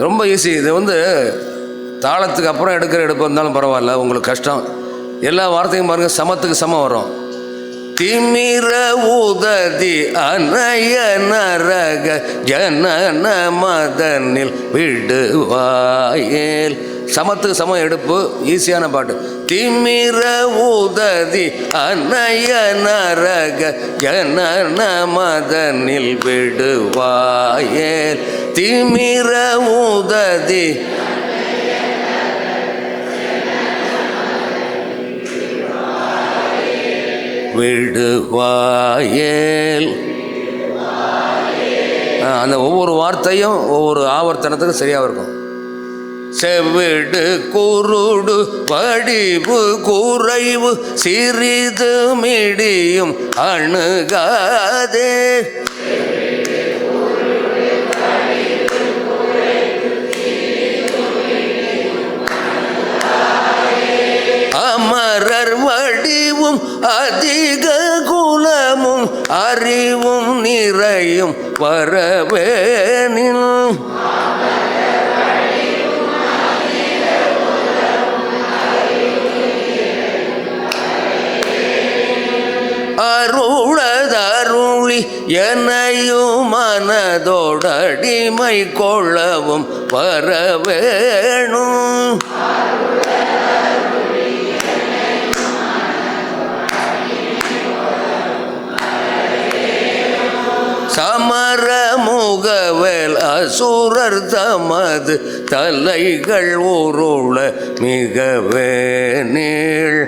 ரொம்ப ஈஸி. இது தாளத்துக்கு அப்புறம் எடுப்பு இருந்தாலும் பரவாயில்ல, உங்களுக்கு கஷ்டம். எல்லா வார்த்தையும் பாருங்கள், சமத்துக்கு சமம் வரும். திமிர உததி அனய நரக ஜனன மதனில் விடுவாயேல். சமத்துக்கு சமம் எடுப்பு, ஈஸியான பாட்டு. திமிர உததி அனய நரக ஜனன மதனில் விடுவாயேல். திமிர உததி விடுவாயேல். அந்த ஒவ்வொரு வார்த்தையும் ஒவ்வொரு ஆவர்த்தனத்துக்கும் சரியாக இருக்கும். செவிடு குருடு வடிவு குறைவு சிறிது மிடியும் அணுகாதே. அமரர் வடிவும் அதிக குலமும் அறிவும் நிறையும் வரவேனில். அருளதருளி எனையும் மனதோடடிமை கொள்ளவும் வரவேணும். சமர முகவேல் அசுரர் தமது தலைகள் உருள மிகவே நீள்.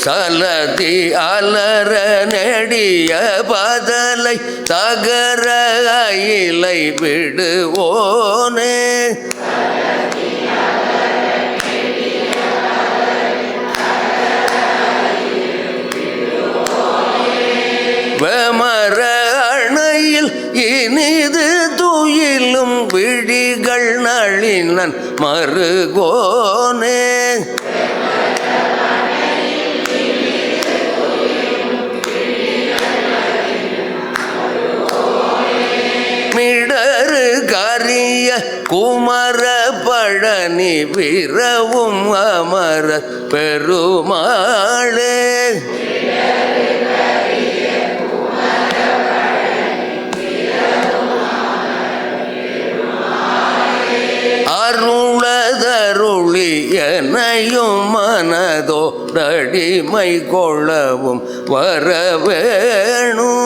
சலதி அலர நெடிய பதலை தகர அயிலை விடுவோனே. வெமர அணையில் இனிது துயிலும் விழிகள் நளினன் மருகோனே. மிடரு கரிய குமர பழனி விரவும் அமர பெருமாளே. அருளதருளி எனையும் மனதோடடிமை கொள்ளவும் வரவேணும்.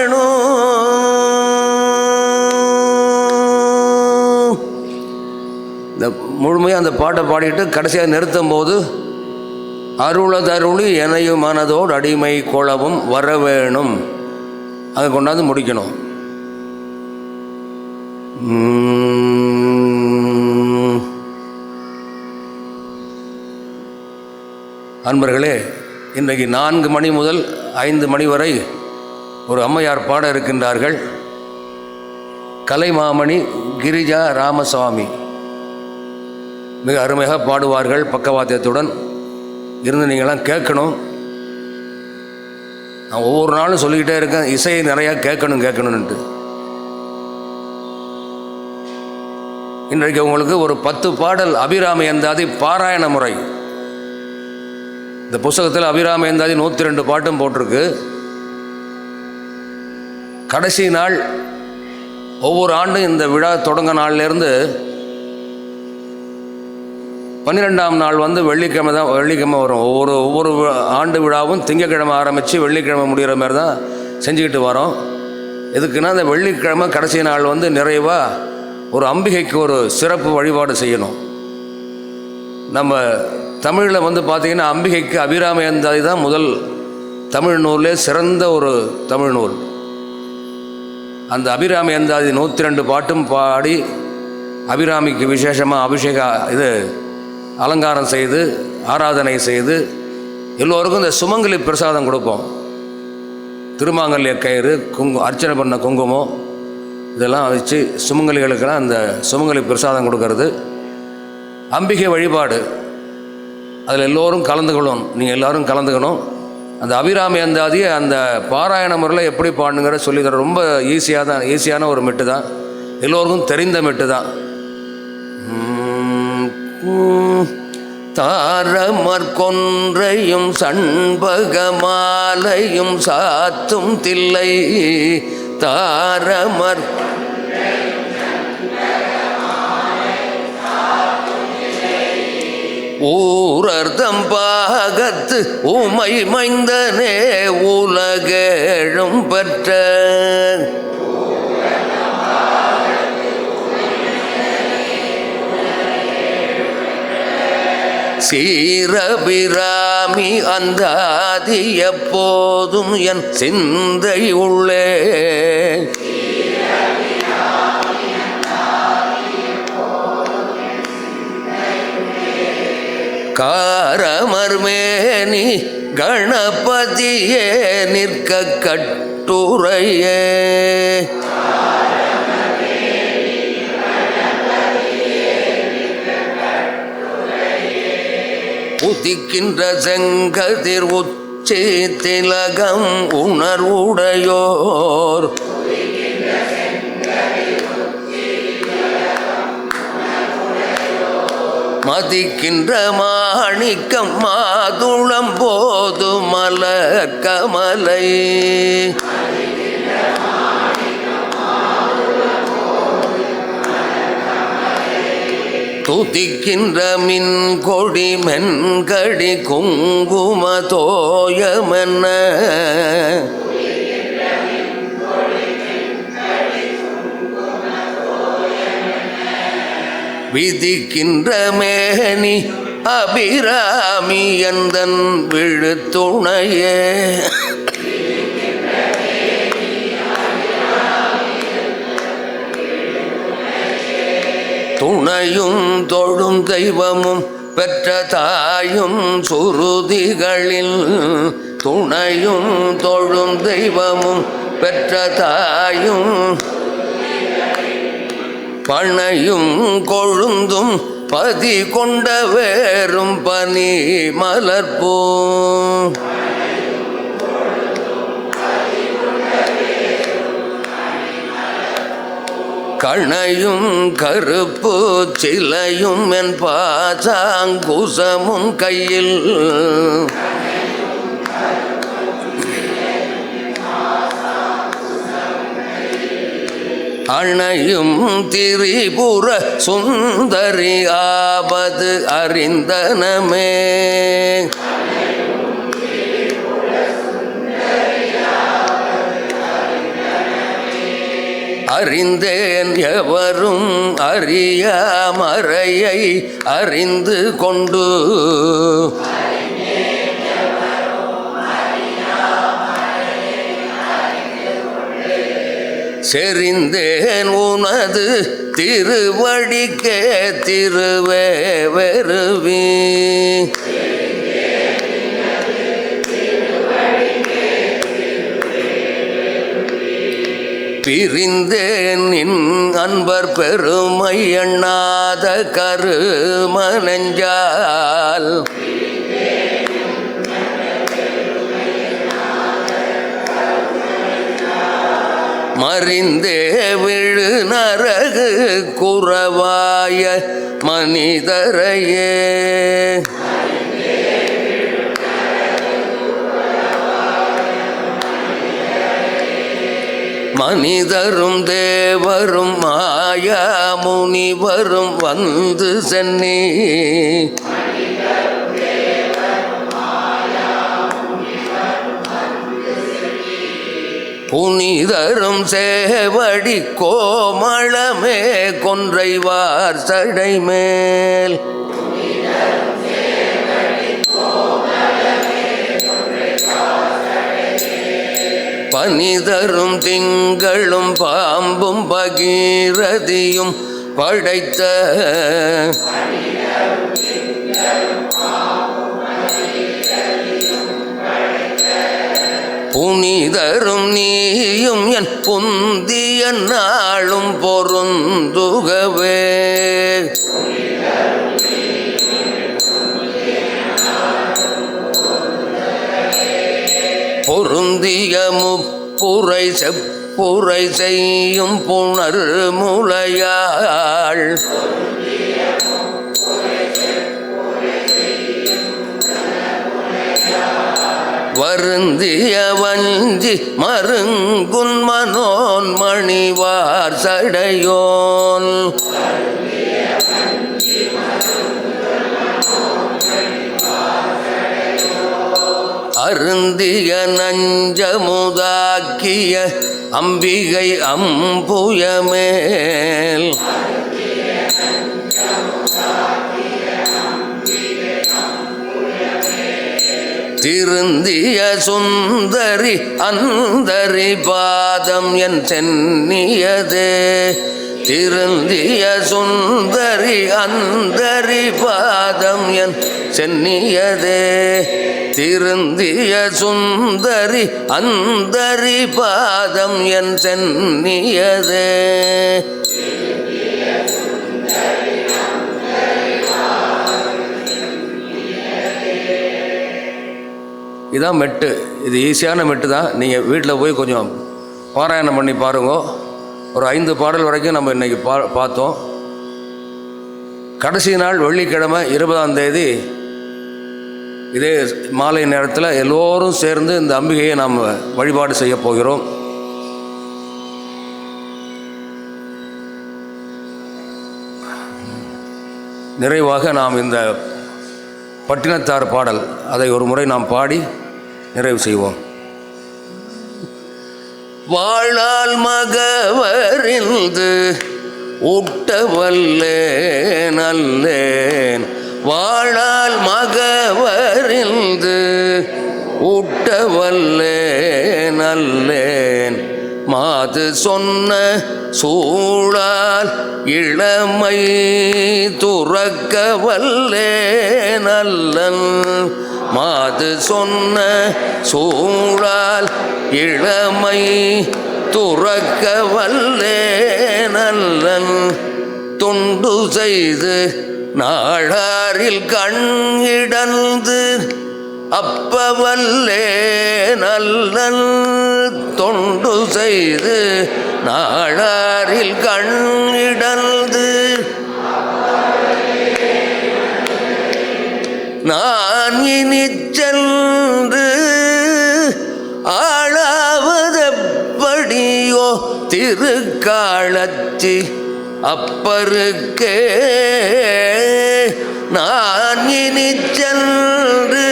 வரவேணும். இந்த முழுமையாக அந்த பாட்டை பாடிட்டு கடைசியாக நிறுத்தும் போது அருளதருளி எனையும் மனதோடு அடிமை கொளவும் வரவேணும், அதை கொண்டாந்து முடிக்கணும். அன்பர்களே, இன்றைக்கு 4 மணி முதல் 5 மணி வரை ஒரு அம்மையார் பாட இருக்கின்றார்கள். கலைமாமணி கிரிஜா ராமசாமி மிக அருமையாக பாடுவார்கள். பக்கவாத்தியத்துடன் இருந்து நீங்களாம் கேட்கணும். நான் ஒவ்வொரு நாளும் சொல்லிக்கிட்டே இருக்கேன், இசையை நிறையா கேட்கணுன்ட்டு. இன்றைக்கு உங்களுக்கு ஒரு 10 பாடல் அபிராமி அந்தாதி பாராயண முறை. இந்த புஸ்தகத்தில் அபிராமி அந்தாதி 102 பாட்டும் போட்டிருக்கு. கடைசி நாள் ஒவ்வொரு ஆண்டும் இந்த விழா தொடங்க நாள்லேருந்து 12ஆம் நாள் வெள்ளிக்கிழமை வரும். ஒவ்வொரு ஆண்டு விழாவும் திங்கக்கிழமை ஆரம்பித்து வெள்ளிக்கிழமை முடிகிற மாதிரி தான் செஞ்சுக்கிட்டு வரோம். எதுக்குன்னா இந்த வெள்ளிக்கிழமை கடைசி நாள் நிறைவாக ஒரு அம்பிகைக்கு ஒரு சிறப்பு வழிபாடு செய்யணும். நம்ம தமிழில் பார்த்திங்கன்னா அம்பிகைக்கு அபிராமி அந்தாதி தான் முதல் தமிழ் நூலே சிறந்த ஒரு தமிழ் நூல். அந்த அபிராமி அந்தாதி 102 பாட்டும் பாடி அபிராமிக்கு விசேஷமாக அபிஷேகம் அலங்காரம் செய்து ஆராதனை செய்து எல்லோருக்கும் இந்த சுமங்கலி பிரசாதம் கொடுப்போம். திருமாங்கல்ய கயிறு, அர்ச்சனை பண்ண குங்குமம் இதெல்லாம் வச்சு சுமங்கலிகளுக்கெல்லாம் அந்த சுமங்கலி பிரசாதம் கொடுக்கறது. அம்பிகை வழிபாடு அதில் எல்லோரும் கலந்துக்கணும். நீங்கள் எல்லோரும் கலந்துக்கணும். அந்த அபிராமி அந்தாதியை அந்த பாராயண முறையில் எப்படி பாடுங்கிற சொல்லித்தர ரொம்ப ஈஸியான ஒரு மெட்டு தான், எல்லோருக்கும் தெரிந்த மெட்டு தான். தாரமர் கொன்றையும் சண்பகமாலையும் சாத்தும் தில்லை, தாரமர் ஊரர்தம் பாகத்து உமை மைந்தனே உலகேழும் பெற்ற சீரபிராமி அந்தாதி எப்போதும் என் சிந்தை உள்ளே, காரமர்மேனி கணபதியே நிற்க கட்டுரையே, உதிக்கின்ற செங்கதிர் உச்சி திலகம் உணர்வுடையோர், மதிக்கின்ற மாணிக்கம் மாதுளம் போது மலர் கமலை, துதிக்கின்ற மின் கொடி மென்கடி குங்கும தோயமென்ன, விதிக்கின்ற மேனி அபிராமி எந்தன் விழுத்துணையே, துணையும் தொழும் தெய்வமும் பெற்ற தாயும் சுருதிகளில், துணையும் தொழும் தெய்வமும் பெற்ற தாயும் பனையும் கொழுந்தும் பதி கொண்ட வேறும் பனி மலர்பூ, கணையும் கருப்பு சிலையும் என் பாசாங்குசமும் கையில், அணையும் திரிபுர சுந்தரி ஆபது அறிந்தனமே, அறிந்தேன் எவரும் அறியாமறையை அறிந்து கொண்டு, செறிந்தேன் உனது திருவடிக்கே திருவே வெறுவி, பிரிந்தேன் நின் அன்பர் பெருமை எண்ணாத கருமனஞ்சால், மறிந்தே விழு நரகு குறவாய மனிதரையே, மனிதரும் தேவரும் மாயா முனிவரும் வந்து சென்னி, புனிதரும் சேவடி கோமளமே கொன்றைவார் சடைமேல், பனிதரும் திங்களும் பாம்பும் பகீரதியும் படைத்த, புனிதரும் நீயும் என் புந்திய நாளும் பொருந்துகவே, பொருந்திய முப்புரை செப்புரை செய்யும் புணர் முலையாள் வருந்திய வஞ்சி மருங்குன் மனோன் மணிவார் சடையோன் அருந்திய நஞ்சமுதாக்கிய அம்பிகை அம்புயமேல் திருந்திய சுந்தரி அந்தரி பாதம் என் சென்னியதே. திருந்திய சுந்தரி அந்தரி பாதம் என் சென்னியதே. திருந்திய சுந்தரி அந்தரி பாதம் என் சென்னியதே. இதான் மெட்டு. இது ஈஸியான மெட்டு தான். நீங்கள் வீட்டில் போய் கொஞ்சம் பாராயணம் பண்ணி பாருங்க. ஒரு 5 பாடல் வரைக்கும் நம்ம இன்றைக்கி பார்த்தோம். கடைசி நாள் வெள்ளிக்கிழமை 20ஆம் தேதி இதே மாலை நேரத்தில் எல்லோரும் சேர்ந்து இந்த அம்பிகையை நாம் வழிபாடு செய்ய போகிறோம். நிறைவாக நாம் இந்த பட்டினத்தார் பாடல் அதை ஒரு முறை நாம் பாடி நிறைவு செய்வோம். வாழால் மகவரிந்து ஊட்டவல்லேன் அல்லேன். வாழால் மகவரிந்து ஊட்டவல்லேன் அல்லேன். மாது சொன்ன சூழால் இளமை துறக்க வல்லேன் அல்லன். மாது சொன்ன சூழால் இளமை துறக்க வல்லேன் அல்லன். தொண்டு செய்து நாளாரில் கண்ணிடந்து அப்பவல்லேன் அல்லன். தொண்டு செய்து நாளாரில் கண்ணிடந்து நான் இனி சென்று ஆளாவதப்படியோ திருக்காலத்தி அப்பருக்கே. நான் இனி சென்று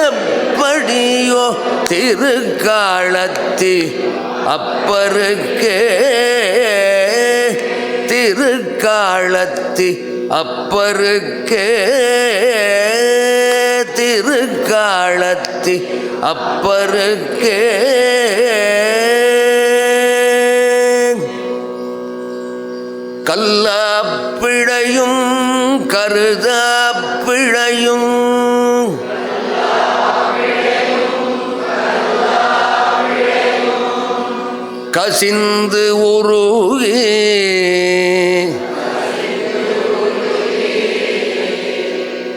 ஆளாவதப்படியோ திருக்காலத்தி அப்பருக்கே. திருக்காலத்தி அப்பருக்கே. திருக்காலத்தி அப்பருக்கே. கல்லாப்பிழையும் கருதாப்பிழையும் கசிந்து உருகி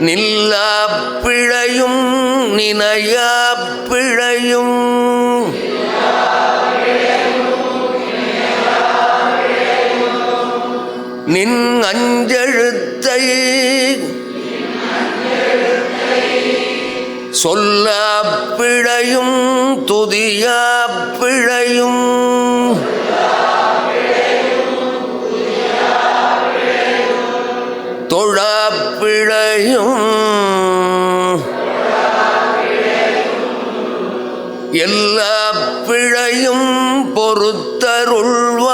நில்லாப்பிழையும் நினையாப்பிழையும் நின் அஞ்செழுத்தை சொல்லாப்பிழையும் துதியாப்பிழையும் தொழாப்பிழையும் எல்லா பிழையும் பொறுத்தருள்வாய்.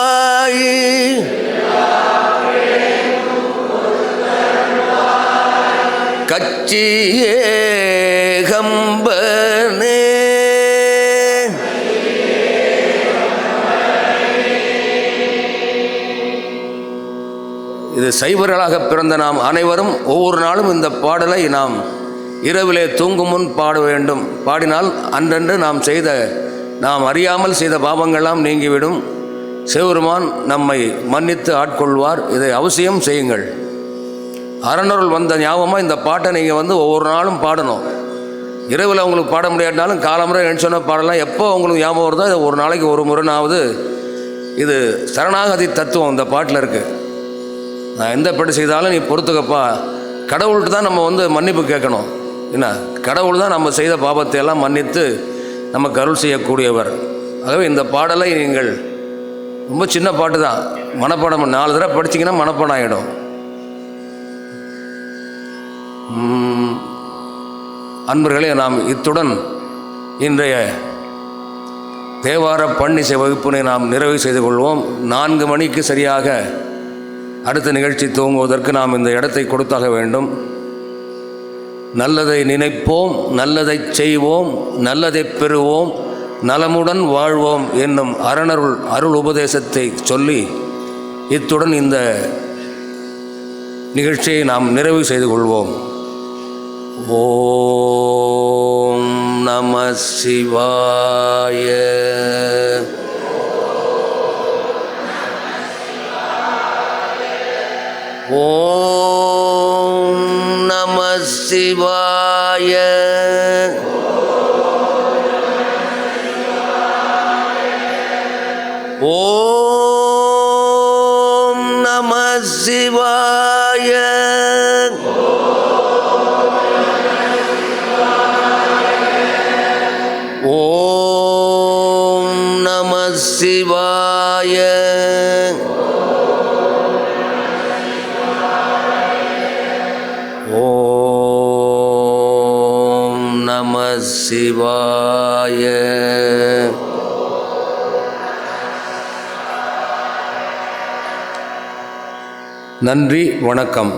கச்சியே கம்பனே. இது சைவர்களாக பிறந்த நாம் அனைவரும் ஒவ்வொரு நாளும் இந்த பாடலை நாம் இரவிலே தூங்கும் முன் பாட வேண்டும். பாடினால் அன்றன்று நாம் அறியாமல் செய்த பாவங்கள்லாம் நீங்கிவிடும். சிவபெருமான் நம்மை மன்னித்து ஆட்கொள்வார். இதை அவசியம் செய்யுங்கள். அறநூல் வந்த ஞாபகமாக இந்த பாட்டை நீங்கள் ஒவ்வொரு நாளும் பாடணும். இரவில் அவங்களுக்கு பாட முடியாட்டாலும் காலமுறை எழுந்தோன்னா பாடலாம். எப்போ அவங்களுக்கு ஞாபகம் வருதோ அது ஒரு நாளைக்கு ஒரு முறைனாவது. இது சரணாகதி தத்துவம் இந்த பாட்டில் இருக்குது. நான் எந்த படி செய்தாலும் நீ பொறுத்துக்கப்பா. கடவுள்கிட்ட தான் நம்ம மன்னிப்பு கேட்கணும். என்ன, கடவுள் தான் நம்ம செய்த பாபத்தை எல்லாம் மன்னித்து நமக்கு அருள் செய்யக்கூடியவர். ஆகவே இந்த பாடலை நீங்கள் ரொம்ப சின்ன பாட்டு தான், மனப்பாடம் 4 தடவை படிச்சிங்கன்னா மனப்பாடம் ஆகிடும். அன்பர்களே, நாம் இத்துடன் இன்றைய தேவார பன்னிசை வகுப்பினை நாம் நிறைவு செய்து கொள்வோம். 4 மணிக்கு சரியாக அடுத்த நிகழ்ச்சி துவங்குவதற்கு நாம் இந்த இடத்தை கொடுத்தாக வேண்டும். நல்லதை நினைப்போம், நல்லதை செய்வோம், நல்லதை பெறுவோம், நலமுடன் வாழ்வோம் என்னும் அருள் உபதேசத்தை சொல்லி இத்துடன் இந்த நிகழ்ச்சியை நாம் நிறைவு செய்து கொள்வோம். ஓம் நம சிவாய. ஓம் நம சிவாய. ஓம் நம சிவாய. ஓம் நம சிவாய. ஓம் நம சிவாய. நன்றி, வணக்கம்.